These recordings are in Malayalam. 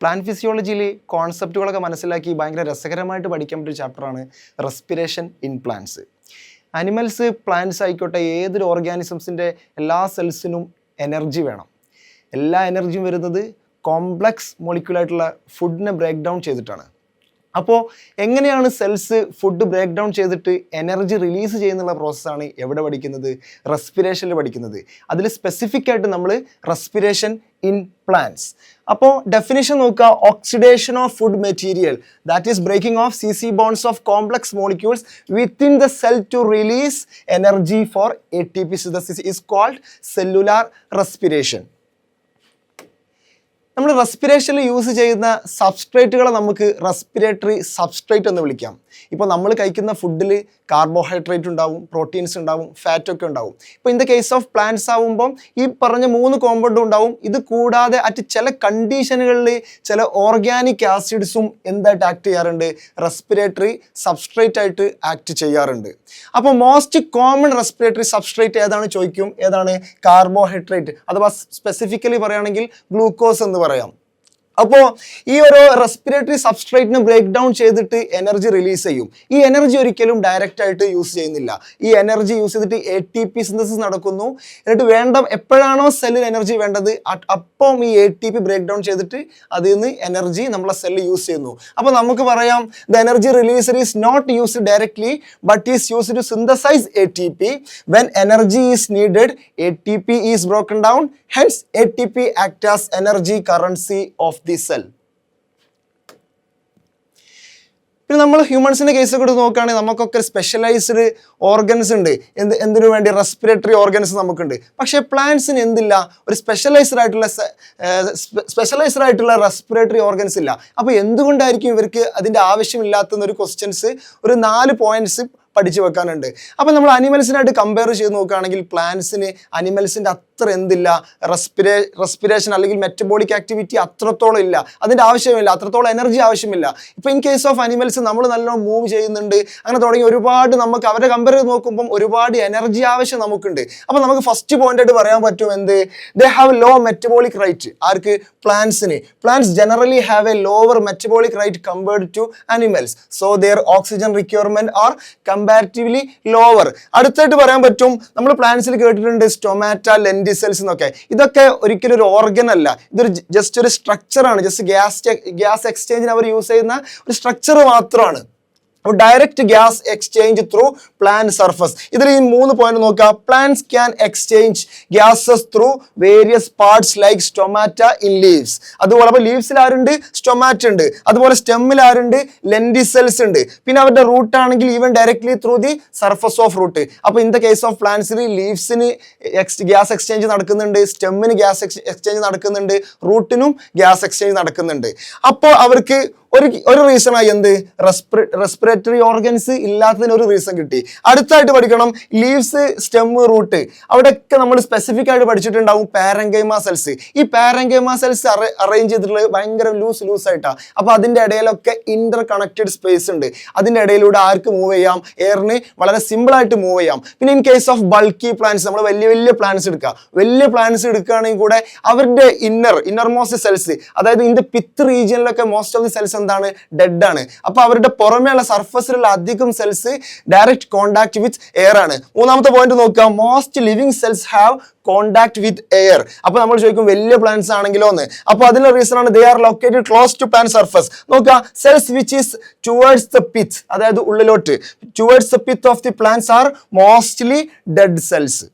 പ്ലാന്റ് ഫിസിയോളജിയിൽ കോൺസെപ്റ്റുകളൊക്കെ മനസ്സിലാക്കി ഭയങ്കര രസകരമായിട്ട് പഠിക്കാൻ പറ്റിയ ചാപ്റ്ററാണ് respiration in plants. Animals, plants ആയിക്കോട്ടെ, ഏതൊരു ഓർഗാനിസംസിൻ്റെ എല്ലാ സെൽസിനും എനർജി വേണം. എല്ലാ എനർജിയും വരുന്നത് കോംപ്ലക്സ് മോളിക്യൂളായിട്ടുള്ള ഫുഡിനെ ബ്രേക്ക് ഡൗൺ ചെയ്തിട്ടാണ്. അപ്പോൾ എങ്ങനെയാണ് സെൽസ് ഫുഡ് ബ്രേക്ക് ഡൗൺ ചെയ്തിട്ട് എനർജി റിലീസ് ചെയ്യുന്നുള്ള പ്രോസസ്സാണ് എവിടെ പഠിക്കുന്നത്? റെസ്പിറേഷനിൽ പഠിക്കുന്നത്. അതിൽ സ്പെസിഫിക് ആയിട്ട് നമ്മൾ റെസ്പിറേഷൻ ഇൻ പ്ലാന്റ്സ്. അപ്പോൾ ഡെഫിനിഷൻ നോക്കുക. Oxidation of food material, that is breaking of CC bonds of complex molecules within the cell to release energy for ATP synthesis is called cellular respiration. നമ്മൾ റെസ്പിറേഷനിൽ യൂസ് ചെയ്യുന്ന സബ്സ്ട്രേറ്റുകളെ നമുക്ക് റെസ്പിറേറ്ററി സബ്സ്ട്രേറ്റ് എന്ന് വിളിക്കാം. ഇപ്പോൾ നമ്മൾ കഴിക്കുന്ന ഫുഡിൽ കാർബോഹൈഡ്രേറ്റ് ഉണ്ടാവും, പ്രോട്ടീൻസ് ഉണ്ടാവും, ഫാറ്റൊക്കെ ഉണ്ടാവും. ഇപ്പോൾ in the case of plants ആവുമ്പം ഈ പറഞ്ഞ 3 കോമ്പൗണ്ടും ഉണ്ടാവും. ഇത് കൂടാതെ ചില കണ്ടീഷനുകളിൽ ചില ഓർഗാനിക് ആസിഡ്സും എന്തായിട്ട് ആക്ട് ചെയ്യാറുണ്ട്? റെസ്പിറേറ്ററി സബ്സ്ട്രേറ്റ് ആയിട്ട് ആക്ട് ചെയ്യാറുണ്ട്. അപ്പോൾ മോസ്റ്റ് കോമൺ റെസ്പിറേറ്ററി സബ്സ്ട്രേറ്റ് ഏതാണ് ചോദിക്കും. ഏതാണ്? കാർബോഹൈഡ്രേറ്റ്, അഥവാ സ്പെസിഫിക്കലി പറയുകയാണെങ്കിൽ ഗ്ലൂക്കോസ് എന്ന് പറയാം. അപ്പോൾ ഈ ഒരു റെസ്പിറേറ്ററി സബ്സ്ട്രേറ്റിനെ ബ്രേക്ക് ഡൗൺ ചെയ്തിട്ട് എനർജി റിലീസ് ചെയ്യും. ഈ എനർജി ഒരിക്കലും ഡയറക്റ്റ് ആയിട്ട് യൂസ് ചെയ്യുന്നില്ല. ഈ എനർജി യൂസ് ചെയ്തിട്ട് ATP സിന്തസിസ് നടക്കുന്നു. എന്നിട്ട് എപ്പോഴാണോ സെല്ലിൽ എനർജി വേണ്ടത് അപ്പം ഈ ATP ബ്രേക്ക് ഡൗൺ ചെയ്തിട്ട് അതിൽ നിന്ന് എനർജി നമ്മളെ സെല്ല് യൂസ് ചെയ്യുന്നു. അപ്പോൾ നമുക്ക് പറയാം the energy released is not used directly but is used to synthesise ATP. When energy is needed ATP is broken down. Hence ATP act as energy currency of the cell. പിന്നെ നമ്മൾ ഹ്യൂമൻസിൻ്റെ കേസൊക്കെ എടുത്ത് നോക്കുകയാണെങ്കിൽ നമുക്കൊക്കെ സ്പെഷ്യലൈസ്ഡ് ഓർഗൻസ് ഉണ്ട്. എന്തിനു വേണ്ടി? റെസ്പിറേറ്ററി ഓർഗൻസ് നമുക്കുണ്ട്. പക്ഷേ പ്ലാന്റ്സിന് എന്തില്ല? ഒരു സ്പെഷ്യലൈസ്ഡ് ആയിട്ടുള്ള റെസ്പിറേറ്ററി ഓർഗൻസ് ഇല്ല. അപ്പോൾ എന്തുകൊണ്ടായിരിക്കും ഇവർക്ക് അതിൻ്റെ ആവശ്യമില്ലാത്തൊരു ക്വസ്റ്റ്യൻസ് ഒരു 4 പോയിന്റ്സ് പഠിച്ചു വെക്കാനുണ്ട്. അപ്പോൾ നമ്മൾ അനിമൽസിനായിട്ട് കമ്പയർ ചെയ്ത് നോക്കുകയാണെങ്കിൽ പ്ലാന്റ്സിന് അനിമൽസിൻ്റെ അത്ര എന്തില്ല? റെസ്പിറേഷൻ അല്ലെങ്കിൽ മെറ്റബോളിക് ആക്ടിവിറ്റി അത്രത്തോളം ഇല്ല. അതിൻ്റെ ആവശ്യമില്ല, അത്രത്തോളം എനർജി ആവശ്യമില്ല. ഇപ്പോൾ ഇൻ കേസ് ഓഫ് അനിമൽസ് നമ്മൾ നല്ലോണം മൂവ് ചെയ്യുന്നുണ്ട്, അങ്ങനെ തുടങ്ങി ഒരുപാട് നമുക്ക് അവരെ കമ്പയർ ചെയ്ത് നോക്കുമ്പം ഒരുപാട് എനർജി ആവശ്യം നമുക്കുണ്ട്. അപ്പോൾ നമുക്ക് ഫസ്റ്റ് പോയിന്റ് ആയിട്ട് പറയാൻ പറ്റും എന്ത്? They have low metabolic rate. ആർക്ക്? പ്ലാന്റ്സിന്. Plants generally have a lower metabolic rate compared to animals. So their oxygen requirement are comparatively lower. അടുത്തായിട്ട് പറയാൻ പറ്റും, നമ്മൾ പ്ലാന്റ്സിൽ കേട്ടിട്ടുണ്ട് സ്റ്റൊമാറ്റ, ലെൻറ്റിസെൽസ് എന്നൊക്കെ. ഇതൊക്കെ ഒരിക്കലും ഒരു ഓർഗൻ അല്ല, ഇതൊരു ജസ്റ്റ് ഒരു സ്ട്രക്ചറാണ്. ജസ്റ്റ് ഗ്യാസ് എക്സ്ചേഞ്ചിന് അവർ യൂസ് ചെയ്യുന്ന ഒരു സ്ട്രക്ചർ മാത്രമാണ്. Direct gas exchange through plant surface. ഇതിൽ ഈ 3 പോയിന്റ് നോക്കുക. Plants can exchange gases through various parts like stomata in leaves. അതുപോലെ അപ്പോൾ ലീവ്സിൽ ആരുണ്ട്? സ്റ്റൊമാറ്റ ഉണ്ട്. അതുപോലെ സ്റ്റെമ്മിൽ ആരുണ്ട്? ലെൻറ്റിസെൽസ് ഉണ്ട്. പിന്നെ അവരുടെ റൂട്ട് ആണെങ്കിൽ even directly through the surface of root. അപ്പോൾ ഇൻ ദ കേസ് ഓഫ് പ്ലാന്റ്സിൽ ലീവ്സിന് ഗ്യാസ് എക്സ്ചേഞ്ച് നടക്കുന്നുണ്ട്, സ്റ്റെമ്മിന് ഗ്യാസ് എക്സ്ചേഞ്ച് നടക്കുന്നുണ്ട്, റൂട്ടിനും ഗ്യാസ് എക്സ്ചേഞ്ച് നടക്കുന്നുണ്ട്. അപ്പോൾ അവർക്ക് ഒരു റീസണായി എന്ത്? റെസ്പിറേറ്ററി ഓർഗൻസ് ഇല്ലാത്തതിന് ഒരു റീസൺ കിട്ടി. അടുത്തായിട്ട് പഠിക്കണം ലീവ്സ്, സ്റ്റെം, റൂട്ട്. അവിടെയൊക്കെ നമ്മൾ സ്പെസിഫിക് ആയിട്ട് പഠിച്ചിട്ടുണ്ടാവും പാരങ്കൈമ സെൽസ്. ഈ പാരങ്കൈമ സെൽസ് അറേഞ്ച് ചെയ്തിട്ടുള്ളത് ഭയങ്കര ലൂസ് ആയിട്ടാണ്. അപ്പോൾ അതിൻ്റെ ഇടയിലൊക്കെ ഇന്റർ കണക്റ്റഡ് സ്പേസ് ഉണ്ട്. അതിൻ്റെ ഇടയിലൂടെ ആർക്ക് മൂവ് ചെയ്യാം? എയറിന് വളരെ സിമ്പിൾ ആയിട്ട് മൂവ് ചെയ്യാം. പിന്നെ in case of bulky plants, നമ്മൾ വലിയ പ്ലാന്റ്സ് എടുക്കുക. വലിയ പ്ലാന്റ്സ് എടുക്കുകയാണെങ്കിൽ കൂടെ അവരുടെ ഇന്നർ മോസ്റ്റ് സെൽസ്, അതായത് ഇതിന്റെ പിത്ത് റീജിയനിലൊക്കെ മോസ്റ്റ് ഓഫ് ദി സെൽസ് എന്താണ്? ഡെഡ് ആണ്. അപ്പൊ അവരുടെ പുറമേയുള്ള സർഫസിലുള്ള അധികം cells direct contact with air ആണ്. മൂന്നാമത്തെ പോയിന്റ് നോക്കുക. Most living cells have contact with air. അപ്പൊ നമ്മൾ ചോദിക്കും വലിയ പ്ലാന്റ്സ് ആണെങ്കിലോ എന്ന്. അപ്പൊ അതിനുള്ള റീസൺ ആണ് they are located close to plant surface. നോക്കുക, cells which is towards the pith, അതായത് ഉള്ളിലോട്ട്, towards the pith of the plants are mostly dead cells.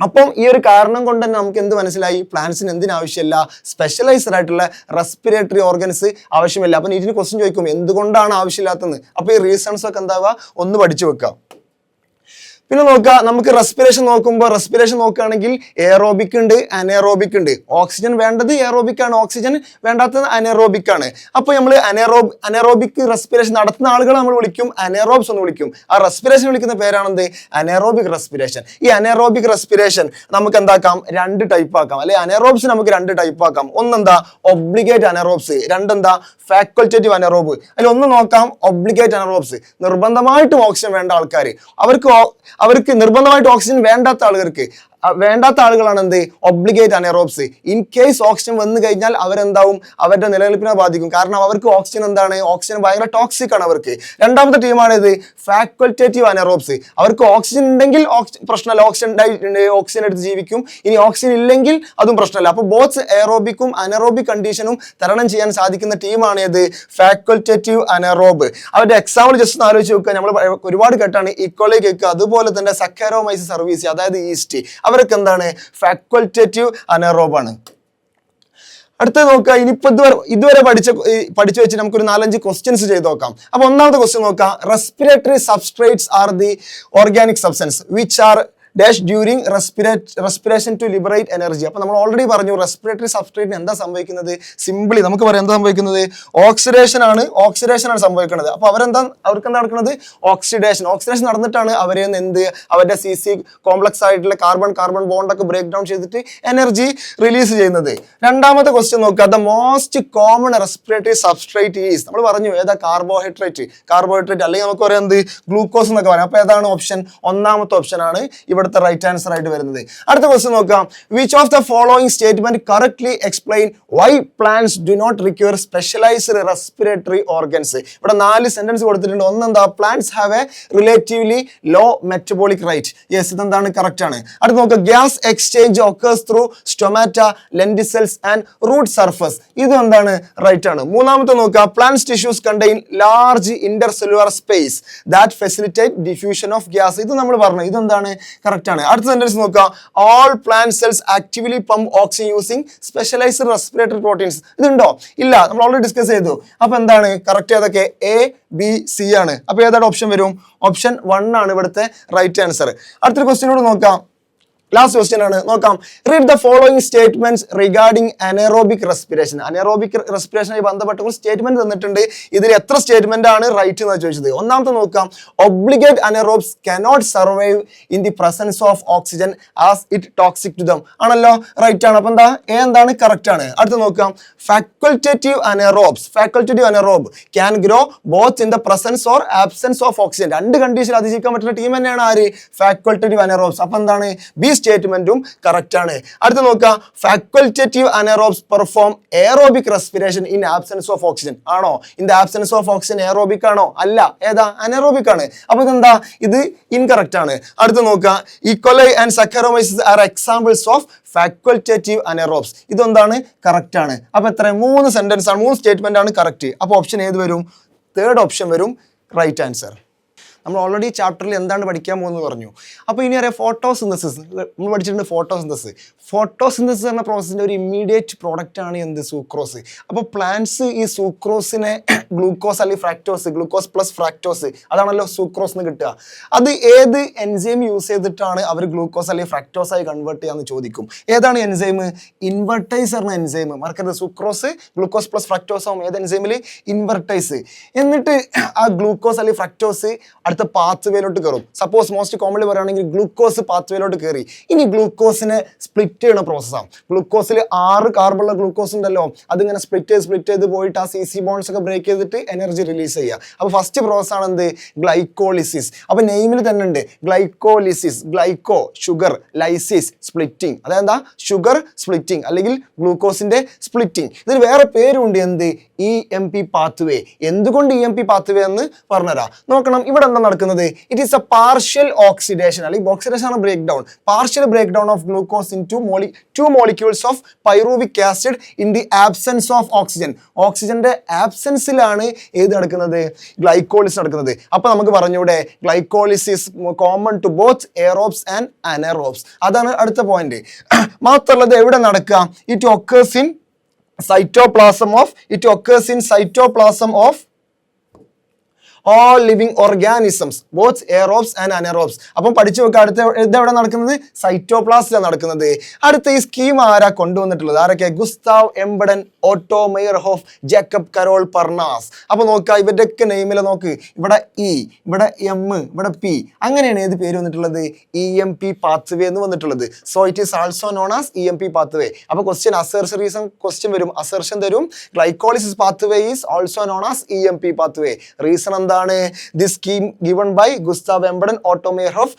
അപ്പം ഈ ഒരു കാരണം കൊണ്ട് തന്നെ നമുക്ക് എന്ത് മനസ്സിലായി? പ്ലാന്റ്സിന് എന്തിനാവശ്യമില്ല? സ്പെഷ്യലൈസ്ഡ് ആയിട്ടുള്ള റെസ്പിറേറ്ററി ഓർഗൻസ് ആവശ്യമില്ല. അപ്പം ഇതിന് ക്വസ്റ്റ്യൻ ചോദിക്കും എന്തുകൊണ്ടാണ് ആവശ്യമില്ലാത്തതെന്ന്. അപ്പോൾ ഈ റീസൺസ് ഒക്കെ എന്താവുക? ഒന്ന് പഠിച്ചു വെക്കാം. പിന്നെ നോക്കുക, നമുക്ക് റെസ്പിറേഷൻ നോക്കുകയാണെങ്കിൽ എയറോബിക് ഉണ്ട്, അനേറോബിക് ഉണ്ട്. ഓക്സിജൻ വേണ്ടത് എയറോബിക് ആണ്, ഓക്സിജൻ വേണ്ടാത്തത് അനേറോബിക് ആണ്. അപ്പോൾ നമ്മൾ അനേറോബിക് റെസ്പിറേഷൻ നടത്തുന്ന ആളുകളെ നമ്മൾ വിളിക്കും അനേറോബ്സ് എന്ന് വിളിക്കും. ആ റെസ്പിറേഷൻ വിളിക്കുന്ന പേരാണെന്ത്? Anaerobic respiration. ഈ അനേറോബിക് റെസ്പിറേഷൻ നമുക്ക് എന്താക്കാം? 2 ടൈപ്പ് ആക്കാം. അല്ലെ, അനേറോബ്സ് നമുക്ക് 2 ടൈപ്പ് ആക്കാം. ഒന്നെന്താ? Obligate anaerobes. രണ്ടെന്താ? Facultative anaerobe. അതിൽ ഒന്ന് നോക്കാം, ഒബ്ലിഗേറ്റ് അനേറോബ്സ്. നിർബന്ധമായിട്ടും ഓക്സിജൻ വേണ്ട ആൾക്കാർ, അവർക്ക് നിർബന്ധമായിട്ട് ഓക്സിജൻ വേണ്ടാത്ത ആളുകൾക്ക് വേണ്ടാത്ത ആളുകളാണ് എന്ത് obligate anaerobes. In case oxygen വന്നു കഴിഞ്ഞാൽ അവരെന്താവും, അവരുടെ നിലനിൽപ്പിനെ ബാധിക്കും. കാരണം അവർക്ക് ഓക്സിജൻ എന്താണ്, ഓക്സിജൻ ഭയങ്കര ടോക്സിക് ആണ് അവർക്ക്. രണ്ടാമത്തെ ടീമാണ് ഇത് ഫാക്കൽറ്റേറ്റീവ് അനറോബ്സ്. അവർക്ക് ഓക്സിജൻ ഉണ്ടെങ്കിൽ പ്രശ്നമല്ല, ഓക്സിജൻ എടുത്ത് ജീവിക്കും. ഇനി ഓക്സിജൻ ഇല്ലെങ്കിൽ അതും പ്രശ്നമല്ല. അപ്പോൾ ബോത്ത് എയറോബിക്കും അനറോബിക് കണ്ടീഷനും തരണം ചെയ്യാൻ സാധിക്കുന്ന ടീമാണ് ഏത്, ഫാക്കൽറ്റേറ്റീവ് അനറോബ്. അവരുടെ എക്സാമ്പിൾ ജസ്റ്റ് ഒന്ന് ആലോചിച്ച് നോക്കുക. നമ്മൾ ഒരുപാട് കേട്ടാണ്, ഇക്കോളി കേക്ക്, അതുപോലെ തന്നെ സക്കാരോമൈസിസ് സർവീസ്, അതായത് ഈസ്റ്റ്, അവരൊക്കെ എന്താണ്, ഫാക്കൽറ്റേറ്റീവ് അനറോബാണ്. അടുത്ത നോക്കുക. ഇനിയിപ്പോ ഇതുവരെ പഠിച്ചു വെച്ച് നമുക്കൊരു 4-5 ക്വസ്റ്റ്യൻസ് ചെയ്ത് നോക്കാം. അപ്പൊ ഒന്നാമത്തെ ക്വസ്റ്റ്യൻ നോക്കാം. Respiratory substrates are the organic substance which are dash during respiration to liberate energy. അപ്പൊ നമ്മൾ ഓൾറെഡി പറഞ്ഞു റെസ്പിറേറ്ററി സബ്സ്ട്രേറ്റിന് എന്താ സംഭവിക്കുന്നത്, സിംപിളി നമുക്ക് പറയാം എന്താ സംഭവിക്കുന്നത്, ഓക്സിഡേഷൻ ആണ് സംഭവിക്കുന്നത്. അപ്പൊ അവർക്ക് എന്താ നടക്കുന്നത്, ഓക്സിഡേഷൻ നടന്നിട്ടാണ് അവരെ അവരുടെ CC കോംപ്ലക്സ് ആയിട്ടുള്ള കാർബൺ ബോണ്ടൊക്കെ ബ്രേക്ക് ഡൗൺ ചെയ്തിട്ട് എനർജി റിലീസ് ചെയ്യുന്നത്. രണ്ടാമത്തെ ക്വസ്റ്റ്യൻ നോക്കുക. The most common respiratory substrate is, നമ്മൾ പറഞ്ഞു ഏതാ, കാർബോഹൈഡ്രേറ്റ് അല്ലെങ്കിൽ നമുക്ക് പറയാം എന്ത്, ഗ്ലൂക്കോസ് എന്നൊക്കെ പറയാം. അപ്പൊ ഏതാണ് ഓപ്ഷൻ, ഒന്നാമത്തെ ഓപ്ഷൻ ആണ് ഇവിടുത്തെ റൈറ്റ് ആൻസർ ആയിട്ട് വരുന്നത്. അടുത്ത ക്വസ്റ്റ്യൻ നോക്കാം. Which of the following statement correctly explain why plants do not require specialized respiratory organs. ഇവിടെ 4 സെന്റൻസ് കൊടുത്തിട്ടുണ്ട്. ഒന്നെന്താ, plants have a relatively low metabolic rate. Yes, ഇതെന്താണ്, കറക്റ്റ് ആണ്. അടുത്ത് നോക്കുക. Gas exchange occurs through stomata, lenticels and root surface. ഇത് എന്താണ്, റൈറ്റ് ആണ്. മൂന്നാമത്തെ നോക്കുക. Plants tissues contain large intercellular space that facilitate diffusion of gas. ഇത് നമ്മൾ പറഞ്ഞു, ഇതെന്താണ്, കറക്റ്റ് ആണ്. അടുത്ത സെന്റൻസ് നോക്കുക. All plant cells actively pump oxygen using specialised respiratory proteins. ഇതുണ്ടോ, ഇല്ല, നമ്മൾ ഓൾറെഡി ഡിസ്കസ് ചെയ്തു. അപ്പൊ എന്താണ് കറക്റ്റ്, ഏതൊക്കെ, A-B-C ആണ്. അപ്പൊ ഏതാണ് ഓപ്ഷൻ വരും, ഓപ്ഷൻ 1 ആണ് ഇവിടുത്തെ റൈറ്റ് ആൻസർ. അടുത്തൊരു ക്വസ്റ്റ്യനോട് നോക്കാം. ലാസ്റ്റ് ക്വസ്റ്റ്യൻ ആണ്, നോക്കാം. Read the following statements regarding anaerobic respiration. Anaerobic റെസ്പിറേഷനുമായി ബന്ധപ്പെട്ട ഒരു സ്റ്റേറ്റ്മെന്റ് തന്നിട്ടുണ്ട്. ഇതിൽ എത്ര സ്റ്റേറ്റ്മെന്റ് ആണ് റൈറ്റ് എന്നാണ് ചോദിച്ചത്. ഒന്നാമത്തെ നോക്കാം. Obligate anaerobes cannot survive in the presence of oxygen as it toxic to them. ആണല്ലോ, റൈറ്റ് ആണ്. അപ്പൊ എന്താണ് കറക്റ്റ് ആണ്. അടുത്ത് നോക്കാം. Facultative anaerobe can grow both in the presence or absence of oxygen. 2 condition അതിജീവിക്കാൻ പറ്റുന്ന ടീം തന്നെയാണ് ആര്, ഫാക്കൽറ്റേറ്റീവ് അനറോബ്സ്. അപ്പൊ എന്താണ്, ബി സ്റ്റേറ്റ്മെന്റും കറക്റ്റ് ആണ്. അടുത്ത നോക്കുക. Facultative anaerobes perform aerobic respiration in absence of oxygen. ആണോ, in the absence of oxygen aerobic ആണോ, അല്ല, ഏതാ, അനറോബിക് ആണ്. അപ്പൊ ഇതെന്താ, ഇത് ഇൻകറക്റ്റ് ആണ്. അടുത്ത നോക്കുക. E coli and Saccharomyces are examples of facultative anaerobes. ഇതെന്താണ്, കറക്റ്റ് ആണ്. അപ്പൊ എത്ര, 3 സെന്റൻസ് ആണ്, 3 സ്റ്റേറ്റ്മെന്റ് ആണ് കറക്റ്റ്. അപ്പൊ ഓപ്ഷൻ ഏത് വരും, 3rd ഓപ്ഷൻ വരും റൈറ്റ് ആൻസർ. നമ്മൾ ഓൾറെഡി ചാപ്റ്ററിൽ എന്താണ് പഠിക്കാൻ പോകുന്നത് പറഞ്ഞു. അപ്പോൾ ഇനി അറിയാം ഫോട്ടോസിന്തസിസ്. നമ്മൾ പഠിച്ചിട്ടുണ്ട് ഫോട്ടോസിന്തസിസ് എന്ന പ്രോസസ്സിൻ്റെ ഒരു ഇമ്മീഡിയറ്റ് പ്രോഡക്റ്റ് ആണ് എന്ത്, സൂക്രോസ്. അപ്പോൾ പ്ലാന്റ്സ് ഈ സൂക്രോസിനെ ഗ്ലൂക്കോസ് അല്ലെങ്കിൽ ഫ്രാക്ടോസ്, ഗ്ലൂക്കോസ് പ്ലസ് ഫ്രാക്ടോസ്, അതാണല്ലോ സൂക്രോസ് എന്ന് കിട്ടുക. അത് ഏത് എൻസൈം യൂസ് ചെയ്തിട്ടാണ് അവർ ഗ്ലൂക്കോസ് അല്ലെങ്കിൽ ഫ്രാക്ടോസ് ആയി കൺവേർട്ട് ചെയ്യാന്ന് ചോദിക്കും. ഏതാണ് എൻസൈം, ഇൻവെർട്ടൈസ് എന്ന എൻസൈം. മറക്കരുത്, സൂക്രോസ് ഗ്ലൂക്കോസ് പ്ലസ് ഫ്രാക്ടോസ് ആവും ഏത് എൻസൈമിൽ, ഇൻവെർട്ടൈസ്. എന്നിട്ട് ആ ഗ്ലൂക്കോസ് അല്ലെങ്കിൽ ഫ്രാക്ടോസ് അടുത്ത പാത്ത് വേയിലോട്ട് കയറും. സപ്പോസ് മോസ്റ്റ് കോമൺലി പറയുകയാണെങ്കിൽ ഗ്ലൂക്കോസ് പാത്ത് വേയിലോട്ട് കയറി. ഇനി ഗ്ലൂക്കോസിനെ സ്പ്ലിറ്റ് ചെയ്യുന്ന പ്രോസസ്സാണ്. ഗ്ലൂക്കോസിൽ 6 കാർബണുള്ള ഗ്ലൂക്കോസ് ഉണ്ടല്ലോ, അതിങ്ങനെ സ്പ്ലിറ്റ് ചെയ്ത് പോയിട്ട് ആ CC ബോൺസ് ഒക്കെ ബ്രേക്ക് ചെയ്തിട്ട് എനർജി റിലീസ് ചെയ്യുക. അപ്പോൾ ഫസ്റ്റ് പ്രോസസ് ആണ് എന്ത്, ഗ്ലൈക്കോളിസിസ്. അപ്പോൾ നെയിമിൽ തന്നെ ഉണ്ട് glycolysis, glyco sugar, lysis splitting. അതെന്താ, ഷുഗർ സ്പ്ലിറ്റിംഗ് അല്ലെങ്കിൽ ഗ്ലൂക്കോസിന്റെ സ്പ്ലിറ്റിംഗ്. ഇതിന് വേറെ പേരുണ്ട്, എന്ത്, EMP പാത്വേ. എന്തുകൊണ്ട് EMP പാത്വേ എന്ന് പറഞ്ഞുതരാം. നോക്കണം, ഇവിടെ എന്താ നടക്കുന്നത്, it is a partial oxidation അല്ലെങ്കിൽ ഓക്സിഡേഷൻ ആണ് break down, partial break down of glucose into molecules of pyruvic acid in the absence of oxygen. ഓക്സിജന്റെ ആബ്സെൻസിലാണ് ഏത് നടക്കുന്നത്, ഗ്ലൈക്കോളിസിസ് നടക്കുന്നത്. അപ്പൊ നമുക്ക് പറഞ്ഞൂടെ, glycolysis common to both aerobes and anaerobes. അതാണ് അടുത്ത പോയിന്റ്. മാത്രമല്ല എവിടെ നടക്കുക, it occurs in cytoplasm of all living organisms, both aerobes and anaerobes. അപ്പം പഠിച്ചു വെക്കുക. അടുത്ത ഇതെവിടെ നടക്കുന്നത്, സൈറ്റോപ്ലാസ്റ്റിലാണ് നടക്കുന്നത്. അടുത്ത ഈ സ്കീം ആരാ കൊണ്ടുവന്നിട്ടുള്ളത്, ആരൊക്കെ, Gustav Embden, Otto Meyerhof, Jacob Karol Parnas. അപ്പൊ നോക്കുക, ഇവരുടെയൊക്കെ നെയിമിൽ നോക്ക്, ഇവിടെ E, ഇവിടെ M, ഇവിടെ P, അങ്ങനെയാണ് ഏത് പേര് വന്നിട്ടുള്ളത്, EMP പാത്വേ എന്ന് വന്നിട്ടുള്ളത്. So it is also known as EMP pathway. അപ്പൊ ക്വസ്റ്റ്യൻ ക്വസ്റ്റ്യൻ വരും, അസർഷൻ തരും, glycolysis pathway is also known as EMP pathway. Reason എന്താണ്? The scheme given by Gustav Embden, Otto Meyerhof,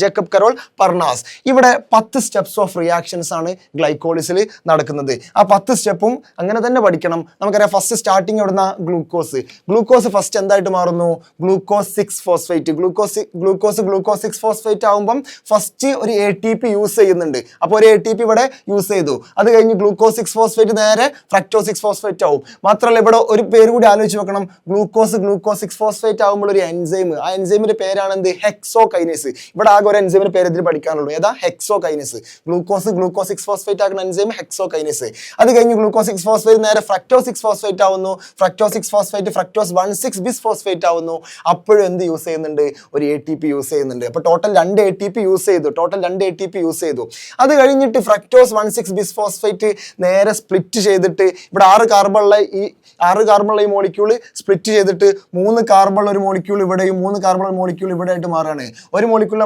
Jacob Karol, Parnas. ഇവിടെ 10 സ്റ്റെപ്സ് ഓഫ് റിയാക്ഷൻസ് ആണ് ഗ്ലൈക്കോളിസിൽ നടക്കുന്നത്. ആ 10 സ്റ്റെപ്പും അങ്ങനെ തന്നെ പഠിക്കണം. നമുക്കറിയാം ഫസ്റ്റ് സ്റ്റാർട്ടിങ് എവിടുന്ന ഗ്ലൂക്കോസ് ഫസ്റ്റ് എന്തായിട്ട് മാറുന്നു? Glucose 6 phosphate. ഗ്ലൂക്കോസ് 6 ഫോസ്ഫേറ്റ് ആകുമ്പം ഫസ്റ്റ് ഒരു ATP യൂസ് ചെയ്യുന്നുണ്ട്. അപ്പോൾ ഒരു ATP ഇവിടെ യൂസ് ചെയ്തു. അത് കഴിഞ്ഞ് ഗ്ലൂക്കോസ് 6 ഫോസ്ഫേറ്റ് നേരെ ഫ്രക്ടോസ് 6 ഫോസ്ഫേറ്റ് ആവും. മാത്രമല്ല ഇവിടെ ഒരു പേര് കൂടി ആലോചിച്ച് വെക്കണം. ഗ്ലൂക്കോസ് 6 ഫോസ്ഫേറ്റ് ആകുമ്പോൾ ഒരു എൻസൈം, ആ എൻസൈമിന്റെ പേരാണ് എന്ത്? ഹെക്സോകൈനേസ്. ഇവിടെ ആകെ ഒരു എൻസൈമിന്റെ പേര് ഇതിൽ പഠിക്കാനുള്ളൂ. ഏതാ? ഹെക്സോകൈനേസ്. ഗ്ലൂക്കോസ് 6 ഫോസ്ഫേറ്റ് ആക്കുന്ന എൻസൈം ഹെക്സോകൈനേസ്. അത് കഴിഞ്ഞ് ഗ്ലൂക്കോസ് 6 ഫോസ്ഫേറ്റ് നേരെ ഫ്രക്ടോസ് 6 ഫോസ്ഫേറ്റ് ആവുന്നു. ഫ്രക്ടോസ് 6 ഫോസ്ഫേറ്റ് ഫ്രക്ടോസ് 1,6 ബിസ് ഫോസ്ഫേറ്റ് ആവുന്നു. അപ്പോഴും എന്ത് യൂസ് ചെയ്യുന്നുണ്ട്? ഒരു ATP യൂസ് ചെയ്യുന്നുണ്ട്. അപ്പോൾ ടോട്ടൽ 2 ATP യൂസ് ചെയ്തു. അത് കഴിഞ്ഞിട്ട് ഫ്രക്ടോസ് 1,6 ബിസ് ഫോസ്ഫേറ്റ് നേരെ സ്പ്ലിറ്റ് ചെയ്തിട്ട് ഇവിടെ 6 കാർബണുള്ള ഈ മോളിക്യൂള് സ്പ്ലിറ്റ് ചെയ്തിട്ട് 3 കാർബണുള്ള ഒരു മോളിക്യൂൾ ഇവിടെയും 3 കാർബണുള്ള മോളിക്യൂൾ ഇവിടെ ആയിട്ട് മാറാണ്. ഒരു മോളിക്യൂൾ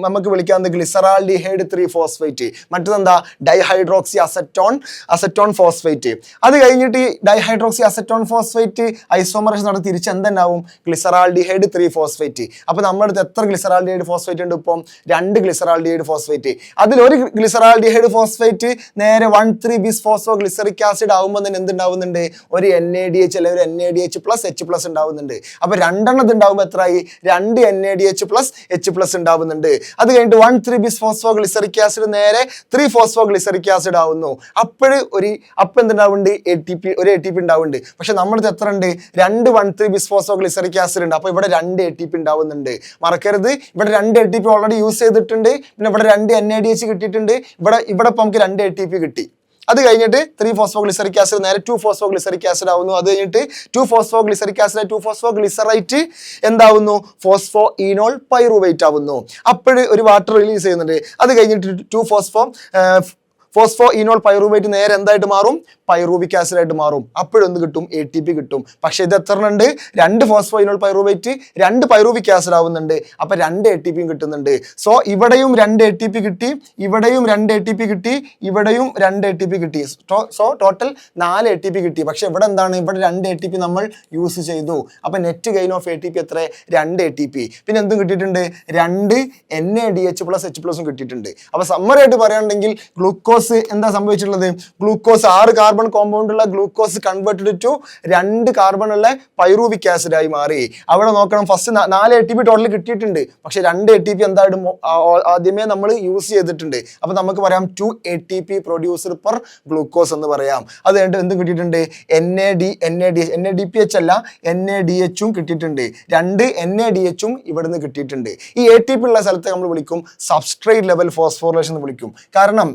നമുക്ക് വിളിക്കാവുന്നത് ഗ്ലിസറാൾഡിഹൈഡ് 3 ഫോസ്ഫേറ്റ്, മറ്റേതെന്താ? Dihydroxy acetone phosphate. അത് കഴിഞ്ഞിട്ട് ഈ ഡൈഹൈഡ്രോക്സി അസറ്റോൺ ഫോസ്ഫേറ്റ് ഐസോമറേഷൻ നടത്തി തിരിച്ച് എന്തെന്നാവും? Glyceraldehyde 3 phosphate. അപ്പോൾ നമ്മുടെ അടുത്ത് എത്ര ഗ്ലിസറാൾഡിഹൈഡ് ഫോസ്ഫേറ്റ് ഉണ്ട്? ഇപ്പം 2 ഗ്ലിസറാൾഡിഹൈഡ് ഫോസ്ഫേറ്റ്. അതിലൊരു ഗ്ലിസറാൾഡിഹൈഡ് ഫോസ്ഫേറ്റ് നേരെ 1,3 ബിസ് ഫോസ്ഫോ ഗ്ലിസറിക് ആസിഡ് ആകുമ്പോൾ തന്നെ എന്തുണ്ടാവുന്നുണ്ട്? ഒരു NADH അല്ലെങ്കിൽ ഒരു NADH പ്ലസ് H+ ഉണ്ടാവുന്നുണ്ട്. അപ്പോൾ 2 ഉണ്ടാവുമ്പോൾ എത്രയായി? 2 NADH പ്ലസ് H+ ഉണ്ടാവുന്നുണ്ട്. അത് കഴിഞ്ഞിട്ട് 1,3 ബിസ് ഫോസ്ഫോ ഗ്ലിസറിക് ആസിഡ് നേരെ 3 ഫോസ്ഫോ ഗ്ലിസറിക് ആസിഡ് ആവുന്നു. അപ്പോൾ എന്തുണ്ടാവുന്നുണ്ട്? ഒരു ATP ഉണ്ടാവുന്നുണ്ട്. പക്ഷെ നമ്മുടെ എത്ര ഉണ്ട്? 2 1,3 ബിസ് ഫോസ്ഫോ ഗ്ലിസറിക് ആസിഡ് ഉണ്ട്. അപ്പോൾ ഇവിടെ 2 ATP ഉണ്ടാവുന്നുണ്ട്. മറക്കരുത്, ഇവിടെ 2 ATP ഓൾറെഡി യൂസ് ചെയ്തിട്ടുണ്ട്. പിന്നെ ഇവിടെ 2 NADH കിട്ടിയിട്ടുണ്ട്. ഇവിടെ ഇപ്പം നമുക്ക് 2 ATP കിട്ടി. അത് കഴിഞ്ഞിട്ട് 3 ഫോസ്ഫോ ഗ്ലിസറിക് ആസിഡ് നേരെ 2 ഫോസ്ഫോ ഗ്ലിസറിക് ആസിഡ് ആവുന്നു. അത് കഴിഞ്ഞിട്ട് 2 phospho glyceric acid 2 phospho glycerate എന്താവുന്നു? ഫോസ്ഫോ ഈനോൾ പൈറുവേറ്റ് ആവുന്നു. അപ്പോൾ ഒരു വാട്ടർ റിലീസ് ചെയ്യുന്നുണ്ട്. അത് കഴിഞ്ഞിട്ട് 2 ഫോസ്ഫോ ഈനോൾ പൈറുവേറ്റ് നേരെ എന്തായിട്ട് മാറും? പൈറൂവിക് ആസിഡ് ആയിട്ട് മാറും. അപ്പോഴെന്ത് കിട്ടും? ATP കിട്ടും. പക്ഷെ ഇത് എത്ര ഉണ്ട്? 2 phospho enol pyruvate 2 pyruvic acid ആവുന്നുണ്ട്. അപ്പൊ 2 ATP കിട്ടുന്നുണ്ട്. സോ ഇവിടെയും 2 ATP കിട്ടി, ഇവിടെയും 2 ATP കിട്ടി, ഇവിടെയും 2 ATP കിട്ടി. സോ ടോട്ടൽ 4 ATP കിട്ടി. പക്ഷെ ഇവിടെ എന്താണ്? ഇവിടെ 2 ATP നമ്മൾ യൂസ് ചെയ്തു. അപ്പൊ നെറ്റ് ഗെയിൻ ഓഫ് ATP എത്ര? 2 ATP. പിന്നെ എന്തും കിട്ടിയിട്ടുണ്ട്? 2 NADH പ്ലസ് H+ കിട്ടിയിട്ടുണ്ട്. അപ്പൊ സമ്മറി ആയിട്ട് പറയുകയാണെങ്കിൽ ഗ്ലൂക്കോസ് എന്താ സംഭവിച്ചിട്ടുള്ളത്? ഗ്ലൂക്കോസ് 6 കാർബൺ കോമ്പൗണ്ട് ഉള്ള ഗ്ലൂക്കോസ് കൺവേർട്ടഡ് ടു 2 കാർബൺ ഉള്ള പൈറൂവിക് ആസിഡ് ആയി മാറി. അവിടെ നോക്കണം, ഫസ്റ്റ് 4 ATP ടോട്ടൽ കിട്ടിയിട്ടുണ്ട്. പക്ഷെ 2 ATP എന്തായിട്ട് ആദ്യമേ നമ്മൾ യൂസ് ചെയ്തിട്ടുണ്ട്. അപ്പൊ നമുക്ക് പറയാം 2 ATP പ്രൊഡ്യൂസർ പെർ ഗ്ലൂക്കോസ് എന്ന് പറയാം. അത് കഴിഞ്ഞിട്ട് എന്തും കിട്ടിയിട്ടുണ്ട്? NADPH അല്ല, NADH കിട്ടിയിട്ടുണ്ട്. 2 NADH ഇവിടുന്ന് കിട്ടിയിട്ടുണ്ട്. ഈ ATP ഉള്ള സ്ഥലത്തെ നമ്മൾ വിളിക്കും സബ്സ്ട്രേറ്റ് ലെവൽ ഫോസ്ഫോറിലേഷൻ എന്ന് വിളിക്കും. കാരണം